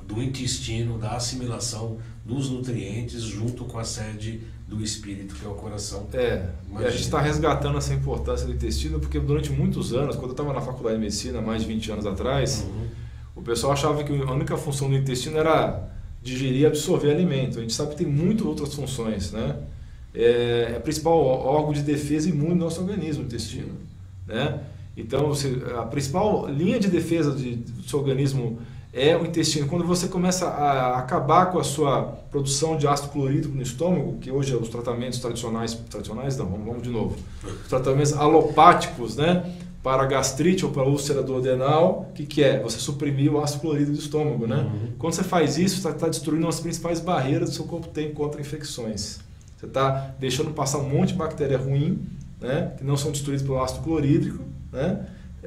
do intestino, da assimilação dos nutrientes junto com a sede do espírito, que é o coração. E a gente está resgatando essa importância do intestino, porque durante muitos anos, quando eu estava na faculdade de medicina, mais de 20 anos atrás, o pessoal achava que a única função do intestino era digerir e absorver alimento. A gente sabe que tem muitas outras funções, né? É o principal órgão de defesa imune do nosso organismo, o intestino, né? Então, a principal linha de defesa do seu organismo é o intestino. Quando você começa a acabar com a sua produção de ácido clorídrico no estômago, que hoje os tratamentos tradicionais não, vamos de novo. Os tratamentos alopáticos, né, para gastrite ou para úlcera duodenal, o que é? Você suprimir o ácido clorídrico do estômago, né? Quando você faz isso, você está destruindo as principais barreiras que o seu corpo tem contra infecções. Você está deixando passar um monte de bactéria ruim, né, que não são destruídas pelo ácido clorídrico, né?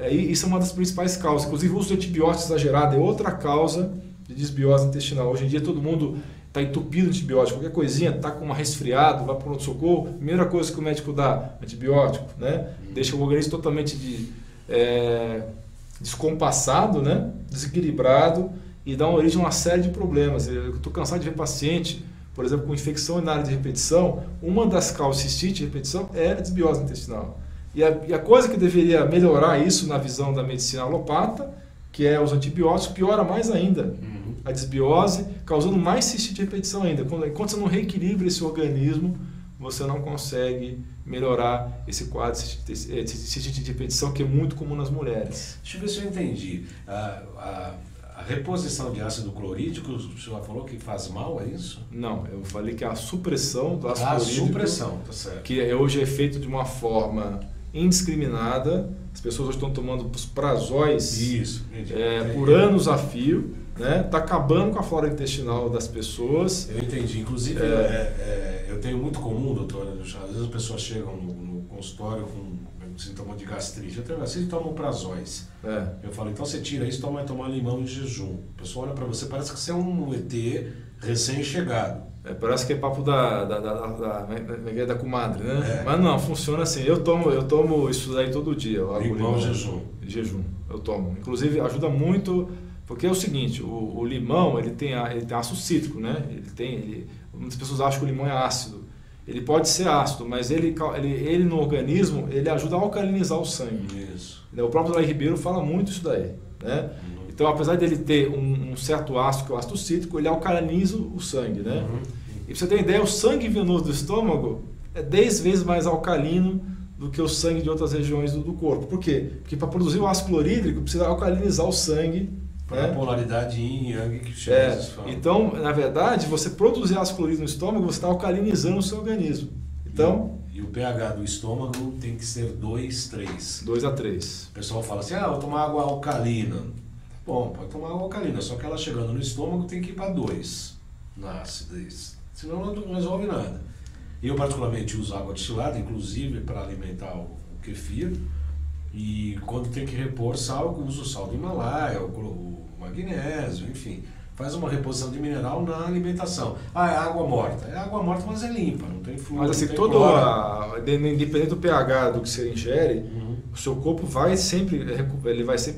Isso é uma das principais causas. Inclusive o uso de antibióticos exagerado é outra causa de desbiose intestinal. Hoje em dia todo mundo está entupido de antibiótico. Qualquer coisinha, está com uma resfriado, vai para o pronto-socorro, primeira coisa que o médico dá, antibiótico, né? Deixa o organismo totalmente descompassado, né? Desequilibrado, e dá origem a uma série de problemas. Eu estou cansado de ver paciente, por exemplo, com infecção urinária de repetição. Uma das causas de cistite de repetição é a desbiose intestinal. E a coisa que deveria melhorar isso na visão da medicina alopata, que é os antibióticos, piora mais ainda a desbiose, causando mais cistite de repetição ainda. Enquanto você não reequilibra esse organismo, você não consegue melhorar esse quadro de cistite de repetição, que é muito comum nas mulheres. Deixa eu ver se eu entendi. A reposição de ácido clorídrico, o senhor falou que faz mal, é isso? Não, eu falei que a supressão do ácido clorídrico, supressão, tá certo, que hoje é feito de uma forma indiscriminada. As pessoas hoje estão tomando os prazóis por anos a fio, né? Está acabando com a flora intestinal das pessoas. Eu entendi. Inclusive, eu tenho muito comum, doutora, às vezes as pessoas chegam no consultório com sintoma de gastrite. Eu tenho gastrite e tomo prazóis. Eu falo, então você tira isso, vai tomar limão em jejum. O pessoal olha para você, parece que você é um ET recém-chegado. Parece que é papo da comadre, né? Mas não, funciona assim. Eu tomo isso daí todo dia. Limão em jejum. Jejum, eu tomo. Inclusive, ajuda muito, porque é o seguinte, o limão, ele tem ácido cítrico, né? Muitas pessoas acham que o limão é ácido. Ele pode ser ácido, mas ele no organismo, ele ajuda a alcalinizar o sangue. Isso. O próprio Dalai Ribeiro fala muito isso daí, né? Então, apesar dele ter um certo ácido, que é o ácido cítrico, ele alcaliniza o sangue, né? E pra você ter ideia, o sangue venoso do estômago é 10 vezes mais alcalino do que o sangue de outras regiões do corpo. Por quê? Porque para produzir o ácido clorídrico, precisa alcalinizar o sangue. Para a polaridade yin e yang que chama. Então, na verdade, você produzir ácido clorídrico no estômago, você está alcalinizando o seu organismo. Então, e o pH do estômago tem que ser 2, 3. 2 a 3. O pessoal fala assim, vou tomar água alcalina. Bom, pode tomar água alcalina, só que ela chegando no estômago tem que ir para 2 na acidez. Senão não resolve nada. Eu particularmente uso água destilada, inclusive para alimentar o kefir. E quando tem que repor sal, eu uso o sal do Himalaia, o magnésio, enfim. Faz uma reposição de mineral na alimentação. É água morta. É água morta, mas é limpa, não tem fluido. Mas assim, independente do pH do que você ingere, o seu corpo vai sempre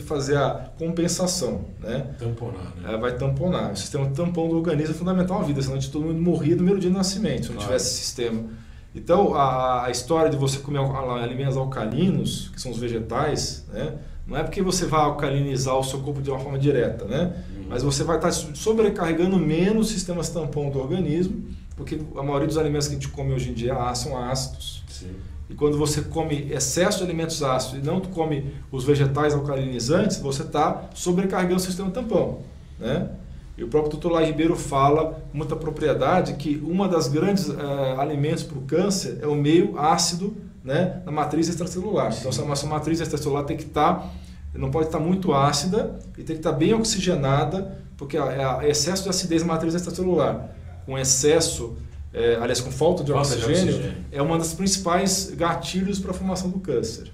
fazer a compensação, né? Tamponar, né? Vai tamponar. O sistema tampão do organismo é fundamental na vida, senão a gente todo mundo morria no primeiro dia de nascimento, se não tivesse esse sistema. Então, a história de você comer alimentos alcalinos, que são os vegetais, né? Não é porque você vai alcalinizar o seu corpo de uma forma direta, né? Mas você vai estar sobrecarregando menos sistemas tampão do organismo, porque a maioria dos alimentos que a gente come hoje em dia são ácidos. Sim. E quando você come excesso de alimentos ácidos e não come os vegetais alcalinizantes, você está sobrecarregando o sistema tampão, né? E o próprio Dr. Dalai Ribeiro fala com muita propriedade que uma das grandes alimentos para o câncer é o meio ácido, né, na matriz extracelular. Sim. Então essa matriz extracelular tem que não pode estar muito ácida e tem que estar bem oxigenada, porque excesso de acidez na matriz extracelular, com excesso, com falta de oxigênio, é uma das principais gatilhos para a formação do câncer.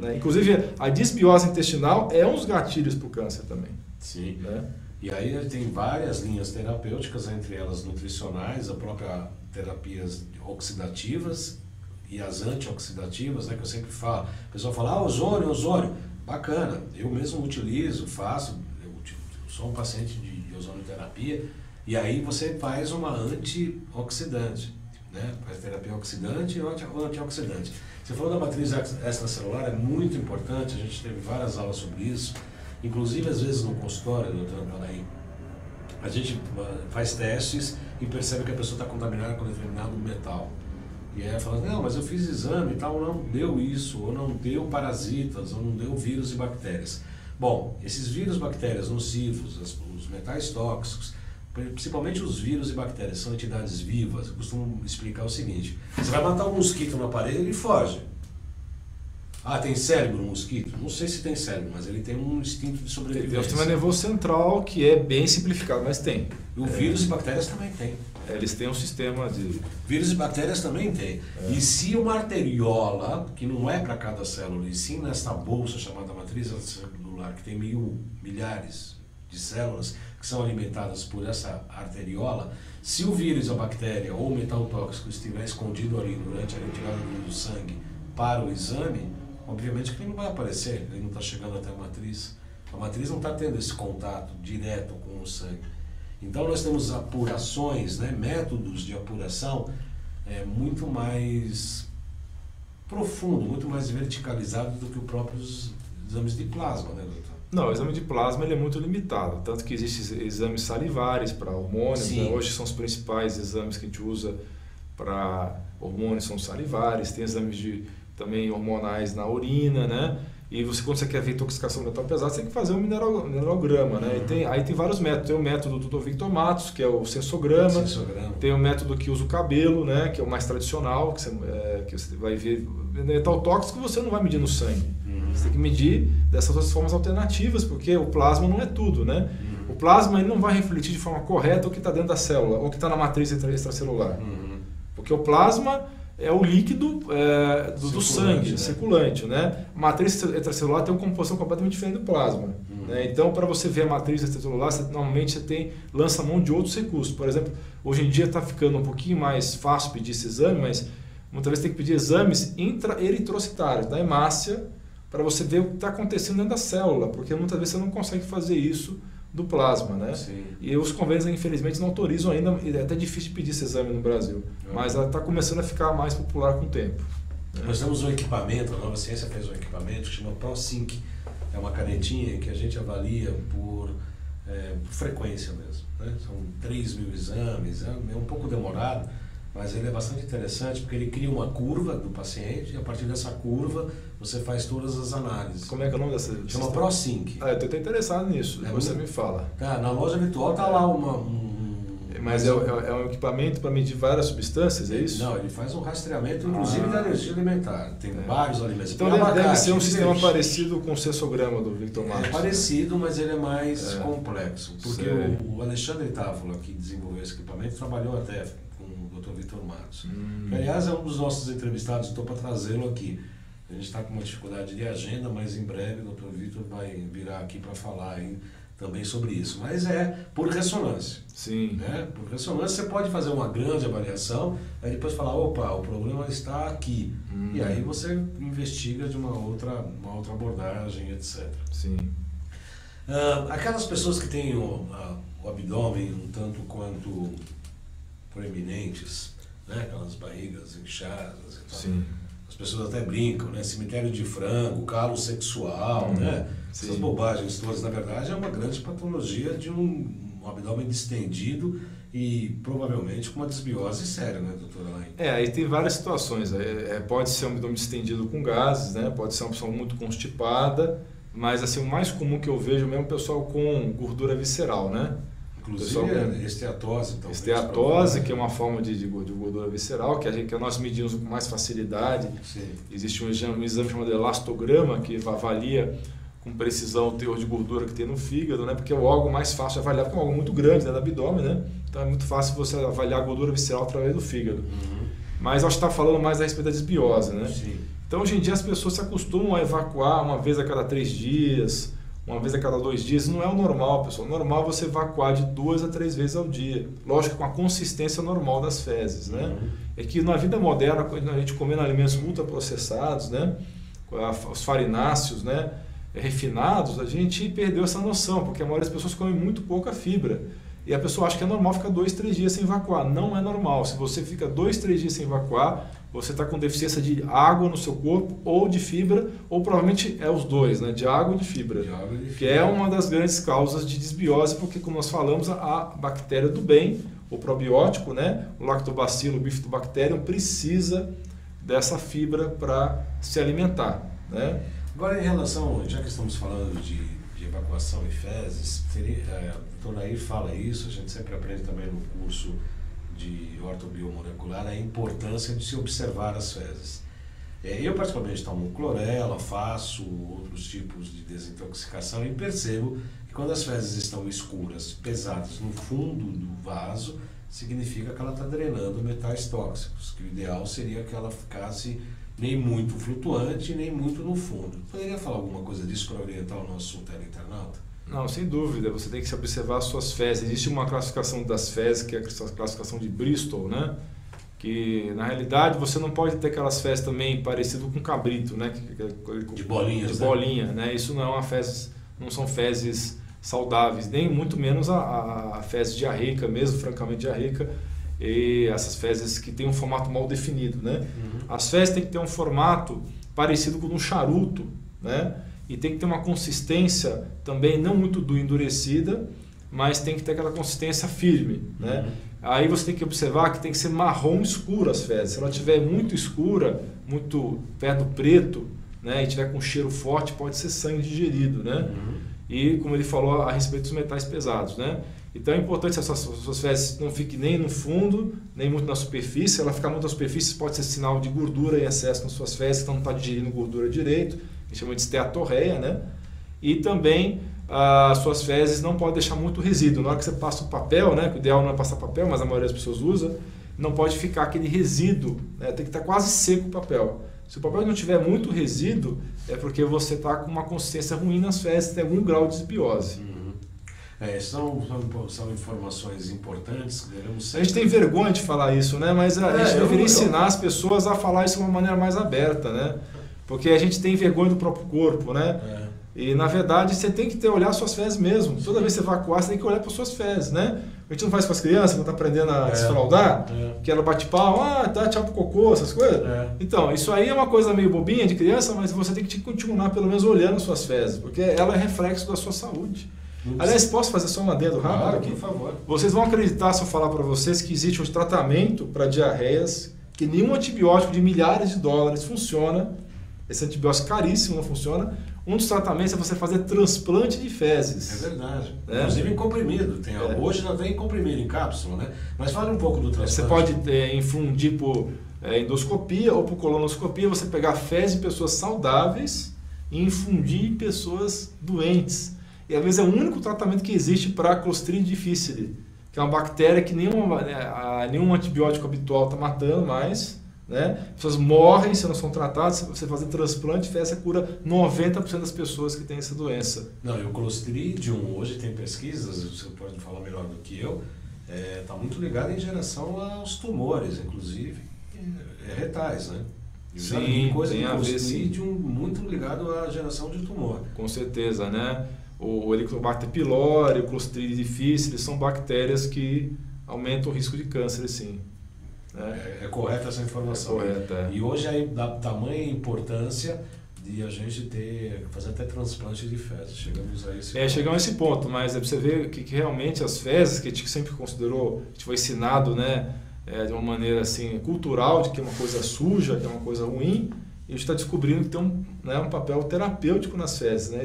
Né? Inclusive, a disbiose intestinal é um dos gatilhos para o câncer também. Sim. Né? E aí tem várias linhas terapêuticas, entre elas nutricionais, a própria terapias oxidativas e as antioxidativas, né, que eu sempre falo. O pessoal fala, ozônio, bacana, eu mesmo utilizo, eu sou um paciente de ozonioterapia, e aí você faz uma antioxidante, né? Faz terapia oxidante e antioxidante. Você falou da matriz extracelular, é muito importante, a gente teve várias aulas sobre isso. Inclusive, às vezes no consultório, doutor Dalai, a gente faz testes e percebe que a pessoa está contaminada com determinado metal. E aí ela fala, não, mas eu fiz exame e tal, não deu isso, ou não deu parasitas, ou não deu vírus e bactérias. Bom, esses vírus e bactérias nocivos, os metais tóxicos, principalmente os vírus e bactérias, são entidades vivas. Eu costumo explicar o seguinte, você vai matar um mosquito no aparelho e ele foge. Tem cérebro no mosquito? Não sei se tem cérebro, mas ele tem um instinto de sobrevivência. Tem um sistema nervoso central que é bem simplificado, mas tem. E o vírus e bactérias também tem. Eles têm um sistema de... Vírus e bactérias também tem. E se uma arteriola, que não é para cada célula, e sim nesta bolsa chamada matriz celular, que tem milhares de células que são alimentadas por essa arteriola, se o vírus, a bactéria ou o metal tóxico estiver escondido ali durante a retirada do sangue para o exame, obviamente que ele não vai aparecer, ele não está chegando até a matriz. A matriz não está tendo esse contato direto com o sangue. Então nós temos apurações, né, métodos de apuração muito mais profundo, muito mais verticalizado do que os próprios exames de plasma, né, doutor? Não, o exame de plasma ele é muito limitado, tanto que existem exames salivares para hormônios, né? Hoje são os principais exames que a gente usa para hormônios, são salivares, tem exames também hormonais na urina, né? E quando você quer ver intoxicação metal pesado, você tem que fazer um mineralograma, né? Aí tem vários métodos. Tem o método do Dr. Victor Matos, que é o sensograma. Tem o método que usa o cabelo, né? Que é o mais tradicional, que você vai ver. Metal tóxico você não vai medir no sangue. Você tem que medir dessas outras formas alternativas, porque o plasma não é tudo, né? O plasma ele não vai refletir de forma correta o que está dentro da célula, ou o que está na matriz extracelular. Porque o plasma é o líquido do sangue, né? Circulante, né? A matriz extracelular tem uma composição completamente diferente do plasma. Né? Então, para você ver a matriz extracelular, normalmente você lança mão de outros recursos. Por exemplo, hoje em dia está ficando um pouquinho mais fácil pedir esse exame, mas muitas vezes tem que pedir exames intra-eritrocitários, da hemácia, para você ver o que está acontecendo dentro da célula, porque muitas vezes você não consegue fazer isso do plasma, né? Sim. E os convênios, infelizmente, não autorizam ainda, é até difícil de pedir esse exame no Brasil, mas ela está começando a ficar mais popular com o tempo. Né? Nós temos um equipamento, a Nova Ciência fez um equipamento que chama ProSync, é uma canetinha que a gente avalia por frequência mesmo, né? São 3.000 exames, é um pouco demorado, mas ele é bastante interessante porque ele cria uma curva do paciente e a partir dessa curva você faz todas as análises. Como é que é o nome dessa? Chama ProSync. Eu estou me nisso, depois você me fala. Na loja virtual está lá Mas é um equipamento para medir várias substâncias, é isso? Não, ele faz um rastreamento, inclusive da energia alimentar. Tem vários alimentos. Então deve ser um sistema parecido com o sensograma do Victor Marcos. É parecido, mas ele é mais complexo. Porque o Alexandre Távola, que desenvolveu esse equipamento, trabalhou até com o Dr. Victor Marcos. Que, aliás, é um dos nossos entrevistados, estou para trazê-lo aqui. A gente está com uma dificuldade de agenda, mas em breve o Dr. Victor vai virar aqui para falar também sobre isso. Mas é por ressonância. Sim. Né? Por ressonância você pode fazer uma grande avaliação, aí depois falar, opa, o problema está aqui. E aí você investiga de uma outra abordagem, etc. Sim. Aquelas pessoas que têm o abdômen um tanto quanto proeminentes, né? Aquelas barrigas inchadas e tal. Sim. As pessoas até brincam, né? Cemitério de frango, calo sexual, né? Sim. Essas bobagens todas, na verdade, é uma grande patologia de um abdômen distendido e provavelmente com uma desbiose séria, né, doutora Laine? Aí tem várias situações. Pode ser um abdômen distendido com gases, né? Pode ser uma pessoa muito constipada, mas assim, o mais comum que eu vejo mesmo é o pessoal com gordura visceral, né? Inclusive esteatose. Esteatose, que é uma forma de gordura visceral, que nós medimos com mais facilidade. Sim. Existe um exame chamado elastograma, que avalia com precisão o teor de gordura que tem no fígado, né? Porque é o órgão mais fácil de avaliar, porque é um órgão muito grande, né, do abdômen, né? Então é muito fácil você avaliar a gordura visceral através do fígado. Mas eu acho que está falando mais a respeito da desbiose, né? Sim. Então hoje em dia as pessoas se acostumam a evacuar uma vez a cada 3 dias, uma vez a cada 2 dias. Não é o normal, pessoal. O normal é você evacuar de 2 a 3 vezes ao dia. Lógico, com a consistência normal das fezes, né? É que na vida moderna, quando a gente comendo alimentos ultraprocessados, né? Os farináceos, né? Refinados, a gente perdeu essa noção, porque a maioria das pessoas come muito pouca fibra. E a pessoa acha que é normal ficar 2, 3 dias sem evacuar. Não é normal. Se você fica 2, 3 dias sem evacuar, você está com deficiência de água no seu corpo, ou de fibra, ou provavelmente é os dois, né? De água e de fibra. Que é uma das grandes causas de desbiose, porque, como nós falamos, a bactéria do bem, o probiótico, né? O lactobacillus, o bifidobacterium, precisa dessa fibra para se alimentar, né? Agora, em relação, já que estamos falando de evacuação e fezes, o doutor Nair fala isso, a gente sempre aprende também no curso de ortobiomolecular a importância de se observar as fezes. Eu, particularmente, tomo clorela, faço outros tipos de desintoxicação e percebo que quando as fezes estão escuras, pesadas no fundo do vaso, significa que ela está drenando metais tóxicos, que o ideal seria que ela ficasse nem muito flutuante, nem muito no fundo. Poderia falar alguma coisa disso para orientar o nosso teleinternauta? Não, sem dúvida. Você tem que observar as suas fezes. Existe uma classificação das fezes, que é a classificação de Bristol, né? Que, na realidade, você não pode ter aquelas fezes também parecidas com cabrito, né? De bolinhas, de bolinha, né? Isso não é uma fezes, não são fezes saudáveis, nem muito menos a fezes diarreica mesmo, francamente diarreica, e essas fezes que têm um formato mal definido, né? As fezes têm que ter um formato parecido com um charuto, né? E tem que ter uma consistência também não muito endurecida, mas tem que ter aquela consistência firme, né? Aí você tem que observar que tem que ser marrom escuro as fezes. Se ela estiver muito escura, muito perto do preto, né, e tiver com cheiro forte, pode ser sangue digerido, né? E como ele falou a respeito dos metais pesados, né? Então é importante que as suas fezes não fiquem nem no fundo, nem muito na superfície. Se ela ficar muito na superfície, pode ser sinal de gordura em excesso nas suas fezes, então não está digerindo gordura direito, a gente chama de esteatorreia, né? E também as suas fezes não podem deixar muito resíduo. Na hora que você passa o papel, né? O ideal não é passar papel, mas a maioria das pessoas usa, não pode ficar aquele resíduo, né? Tem que estar quase seco o papel. Se o papel não tiver muito resíduo, é porque você está com uma consistência ruim nas fezes, tem algum grau de desbiose. São informações importantes que devemos A gente tem vergonha de falar isso, né? Mas a gente deveria ensinar as pessoas a falar isso de uma maneira mais aberta, né? Porque a gente tem vergonha do próprio corpo, né? E na verdade você tem que olhar suas fezes mesmo. Toda vez que você vai coar, você tem que olhar para suas fezes, né? A gente não faz com as crianças quando está aprendendo a desfraldar, que ela bate pau, dá tchau pro cocô, essas coisas. Então, isso aí é uma coisa meio bobinha de criança, mas você tem que continuar pelo menos olhando suas fezes, porque ela é reflexo da sua saúde. Aliás, posso fazer só um adendo rápido aqui? Por favor. Vocês vão acreditar se eu falar para vocês que existe um tratamento para diarreias, que nenhum antibiótico de milhares de dólares funciona. Esse antibiótico caríssimo não funciona. Um dos tratamentos é você fazer transplante de fezes. É verdade. Inclusive em comprimido. Hoje já vem em comprimido, em cápsula, né? Mas fale um pouco do transplante. Você pode infundir por endoscopia ou por colonoscopia, você pegar fezes de pessoas saudáveis e infundir em pessoas doentes. E às vezes é o único tratamento que existe para Clostridium difficile, que é uma bactéria que nenhum antibiótico habitual está matando mais, né? As pessoas morrem se não são tratadas. Se você fazer transplante de fezes, você cura 90% das pessoas que têm essa doença. Não, e o Clostridium, hoje tem pesquisas, você pode falar melhor do que eu, está muito ligado em geração aos tumores, inclusive retais, né? Sim, tem a ver, Clostridium muito ligado à geração de tumor. Com certeza, né? O Helicobacter pylori, o Clostridium difficile são bactérias que aumentam o risco de câncer, sim. É correta essa informação. É correta. E hoje aí dá tamanha importância de a gente fazer até transplante de fezes. Chegamos a esse ponto. Chegamos a esse ponto, mas é para você ver que realmente as fezes, que a gente sempre considerou, a gente foi ensinado, né, de uma maneira assim, cultural, de que é uma coisa suja, que é uma coisa ruim, e a gente está descobrindo que tem um papel terapêutico nas fezes, né?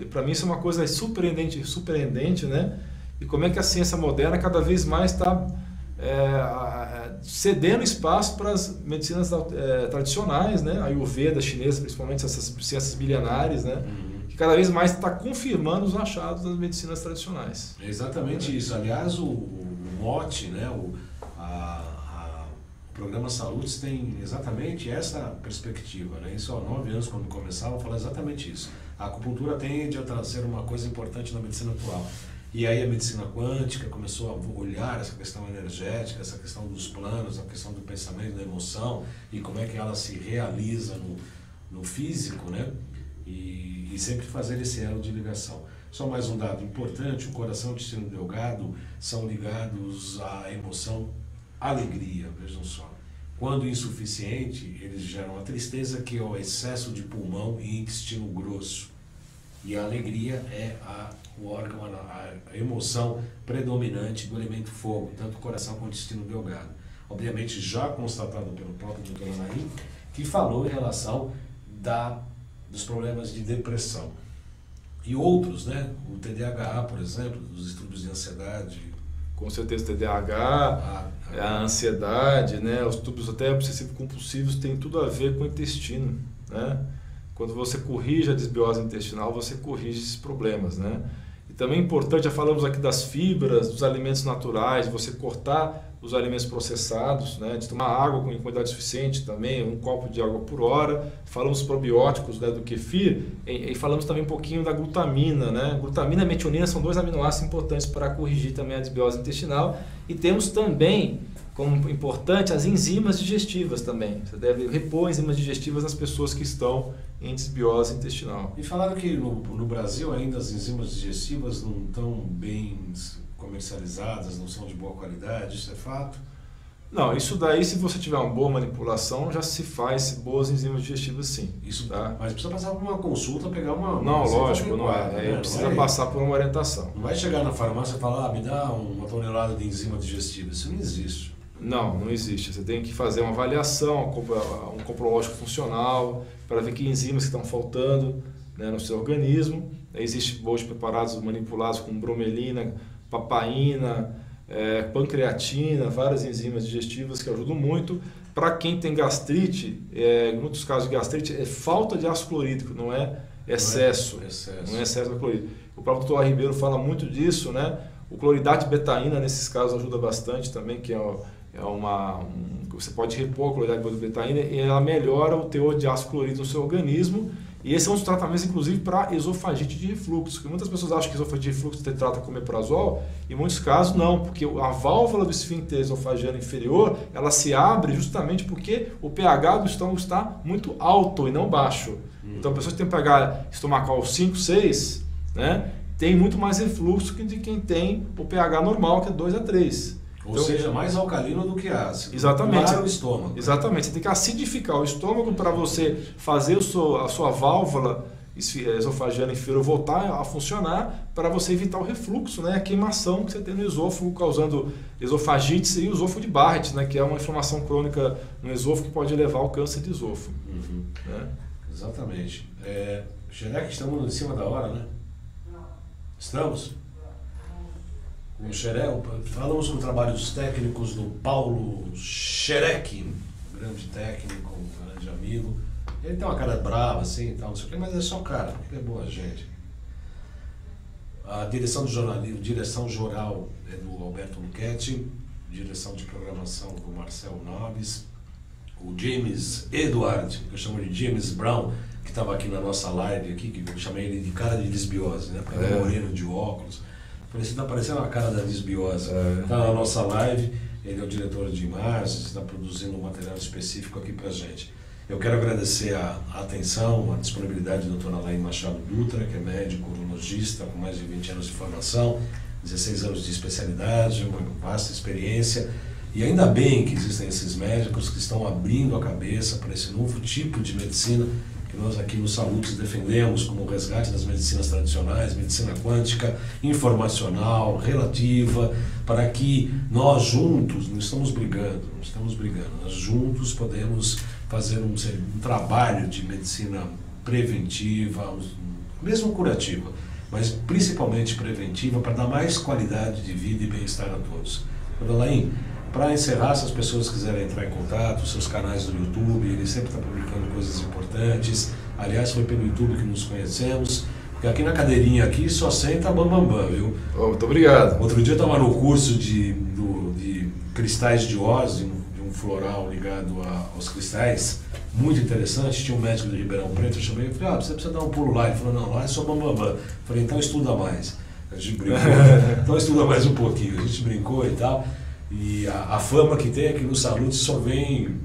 Para mim isso é uma coisa surpreendente, né? E como é que a ciência moderna cada vez mais está cedendo espaço para as medicinas tradicionais, né? A Ayurveda chinesa, principalmente essas ciências milenares, né? Que cada vez mais está confirmando os achados das medicinas tradicionais. É exatamente isso. Aliás, o mote, né? O programa Saúdes tem exatamente essa perspectiva, né? Isso há 9 anos, quando começava, eu falava exatamente isso. A acupuntura tende a trazer uma coisa importante na medicina atual. E aí a medicina quântica começou a olhar essa questão energética, essa questão dos planos, a questão do pensamento, da emoção e como é que ela se realiza no físico, né? E sempre fazer esse elo de ligação. Só mais um dado importante: o coração e o intestino delgado são ligados à emoção alegria, vejam só. Quando insuficiente, eles geram a tristeza, que é o excesso de pulmão e intestino grosso. E a alegria é o órgão, a emoção predominante do elemento fogo, tanto o coração quanto o intestino delgado. Obviamente já constatado pelo próprio Dr. Anaí, que falou em relação dos problemas de depressão. E outros, né? O TDAH, por exemplo, dos estudos de ansiedade. Com certeza, TDAH, a ansiedade, né? Os distúrbios até obsessivo-compulsivos têm tudo a ver com o intestino, né? Quando você corrige a desbiose intestinal, você corrige esses problemas, né? E também é importante, já falamos aqui das fibras, dos alimentos naturais, você cortar os alimentos processados, né? De tomar água com quantidade suficiente também, 1 copo de água por hora. Falamos dos probióticos, né, do kefir, e falamos também um pouquinho da glutamina, né? Glutamina e metionina são 2 aminoácidos importantes para corrigir também a desbiose intestinal. E temos também, como importante, as enzimas digestivas também. Você deve repor enzimas digestivas nas pessoas que estão em desbiose intestinal. E falaram que no Brasil ainda as enzimas digestivas não estão bem comercializadas, não são de boa qualidade, isso é fato? Não, isso daí, se você tiver uma boa manipulação, já se faz boas enzimas digestivas, sim. Isso, tá? Mas precisa passar por uma consulta, pegar uma... Não, lógico, não é. Precisa passar por uma orientação. Não vai chegar na farmácia e falar, me dá 1 tonelada de enzima digestiva. Isso não existe. Não existe. Você tem que fazer uma avaliação, um comprológico funcional, para ver que enzimas estão faltando, né, no seu organismo. Existem hoje preparados manipulados com bromelina, papaina, pancreatina, várias enzimas digestivas que ajudam muito. Para quem tem gastrite, em muitos casos de gastrite, é falta de ácido clorídrico, não é excesso. Não é excesso de clorídrico. O próprio Dr. Ribeiro fala muito disso, né? O cloridato de betaína, nesses casos, ajuda bastante também, que você pode repor a cloridato de betaína e ela melhora o teor de ácido clorídrico no seu organismo. E esse é um dos tratamentos, inclusive, para esofagite de refluxo. Porque muitas pessoas acham que esofagite de refluxo se trata com omeprazol, e em muitos casos não, porque a válvula do esfíncter esofagiano inferior, ela se abre justamente porque o pH do estômago está muito alto e não baixo. Então, pessoas que têm pH estomacal 5, 6, né, tem muito mais refluxo que de quem tem o pH normal, que é 2 a 3. Ou seja, mais alcalino do que ácido. Exatamente. Para o estômago. Exatamente. Você tem que acidificar o estômago para você fazer a sua válvula esofagiana inferior voltar a funcionar, para você evitar o refluxo, né? A queimação que você tem no esôfago, causando esofagite e o esôfago de Barrett, né? Que é uma inflamação crônica no esôfago que pode levar ao câncer de esôfago. Né? Exatamente. Xerec, estamos em cima da hora, né? Estamos? O Xerec, falamos sobre trabalhos técnicos do Paulo Xerec, grande técnico, grande amigo. Ele tem uma cara brava assim e tal, não sei o quê, mas é só cara, ele é boa gente. A direção do jornalismo, direção geral é do Alberto Luchetti, direção de programação do Marcel Nobis, o James Edward, que eu chamo de James Brown, que estava aqui na nossa live, aqui, que eu chamei ele de cara de disbiose, né? Porque ele é moreno de óculos. Falei, você está parecendo a cara da disbiose. Está na nossa live, ele é o diretor de imagens, está produzindo um material específico aqui para a gente. Eu quero agradecer a atenção, a disponibilidade do Dr. Alain Machado Dutra, que é médico urologista com mais de 20 anos de formação, 16 anos de especialidade, uma vasta experiência. E ainda bem que existem esses médicos que estão abrindo a cabeça para esse novo tipo de medicina que nós aqui no Salutis defendemos, como o resgate das medicinas tradicionais, medicina quântica, informacional, relativa, para que nós juntos, não estamos brigando, nós juntos podemos fazer um trabalho de medicina preventiva, mesmo curativa, mas principalmente preventiva, para dar mais qualidade de vida e bem-estar a todos. Alain, para encerrar, se as pessoas quiserem entrar em contato, seus canais do YouTube, ele sempre está publicando coisas importantes. Aliás, foi pelo YouTube que nos conhecemos, porque aqui na cadeirinha aqui só senta bambambam, viu? Oh, muito obrigado. Outro dia eu estava no curso de cristais de Oz, de um floral ligado aos cristais, muito interessante. Tinha um médico de Ribeirão Preto, eu chamei e falei, você precisa dar um pulo lá. Ele falou, não, lá é só bambambam. Eu falei, então estuda mais. A gente brincou, então estuda mais um pouquinho. A gente brincou e tal. E a fama que tem aqui no Salutis só vem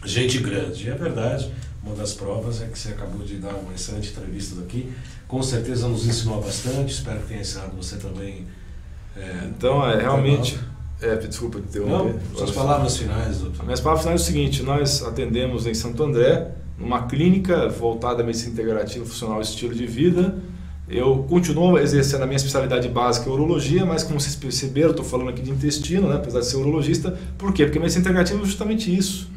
gente grande. E é verdade, uma das provas é que você acabou de dar uma excelente entrevista daqui. Com certeza nos ensinou bastante, espero que tenha ensinado você também. Então, realmente... desculpa te interromper. Não, suas palavras finais, doutor. As minhas palavras finais é o seguinte: nós atendemos em Santo André, numa clínica voltada à medicina integrativa, funcional e estilo de vida. Eu continuo exercendo a minha especialidade básica, urologia, mas como vocês perceberam, estou falando aqui de intestino, né, apesar de ser urologista. Por quê? Porque a medicina integrativa é justamente isso.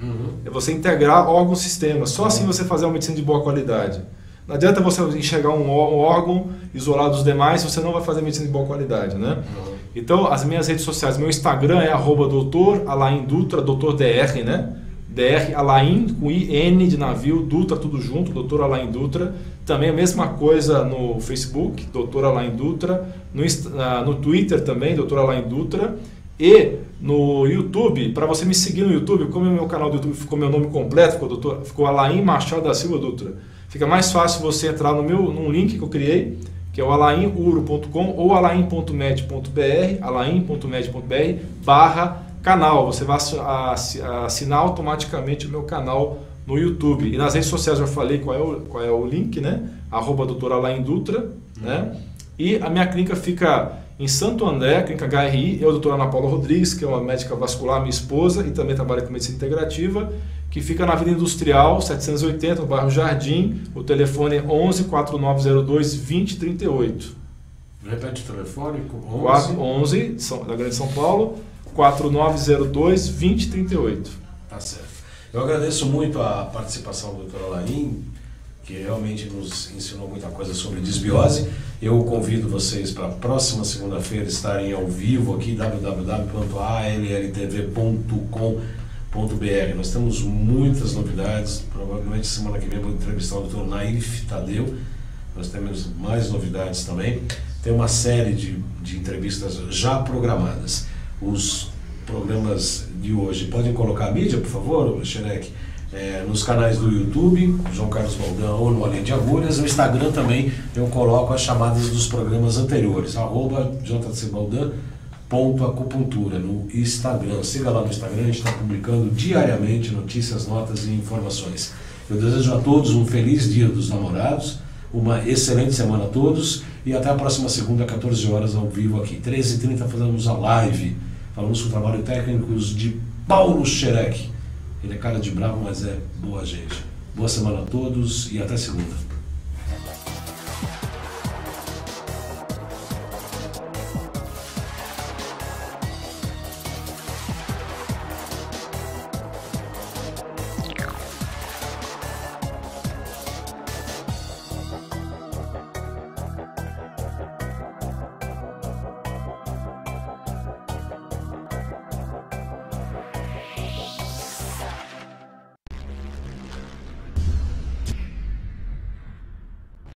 É você integrar órgãos-sistemas. Só assim você fazer uma medicina de boa qualidade. Não adianta você enxergar um órgão isolado dos demais, você não vai fazer medicina de boa qualidade, né? Então, as minhas redes sociais, meu Instagram é @Dr. Alain Dutra, Dr. DR, né? DR Alain, com IN de navio, Dutra, tudo junto, Dr. Alain Dutra. Também a mesma coisa no Facebook, Dr. Alain Dutra. No Twitter também, Dr. Alain Dutra. E no YouTube, para você me seguir no YouTube, como o meu canal do YouTube ficou meu nome completo, ficou Alain Machado da Silva Dutra. Fica mais fácil você entrar num link que eu criei, que é o alainuro.com ou alain.med.br, alain.med.br/canal. Você vai assinar automaticamente o meu canal no YouTube. E nas redes sociais eu já falei qual é o link, né? @Dr. Alain Dutra, né? E a minha clínica fica em Santo André, clínica HRI. Eu, a doutora Ana Paula Rodrigues, que é uma médica vascular, minha esposa, e também trabalha com medicina integrativa, que fica na Avenida Industrial 780, no bairro Jardim. O telefone é 11 4902 2038. Repete o telefone. 11 da Grande São Paulo, 4902 2038. Tá certo. Eu agradeço muito a participação do Dr. Alain, que realmente nos ensinou muita coisa sobre disbiose. Eu convido vocês para a próxima segunda-feira estarem ao vivo aqui, www.alltv.com.br. Nós temos muitas novidades. Provavelmente semana que vem eu vou entrevistar o Dr. Naif Tadeu. Nós temos mais novidades também. tem uma série de entrevistas já programadas. Os programas de hoje, podem colocar a mídia, por favor, Xerec? Nos canais do YouTube, João Carlos Baldão, ou no Além de Agulhas. No Instagram também eu coloco as chamadas dos programas anteriores, @jcbaldan.acupuntura no Instagram. Siga lá no Instagram, a gente está publicando diariamente notícias, notas e informações. Eu desejo a todos um feliz Dia dos Namorados, uma excelente semana a todos e até a próxima segunda, 14 horas, ao vivo aqui. 13h30 fazemos a live. Falamos com o trabalho técnico de Paulo Xerec. Ele é cara de bravo, mas é boa gente. Boa semana a todos e até segunda.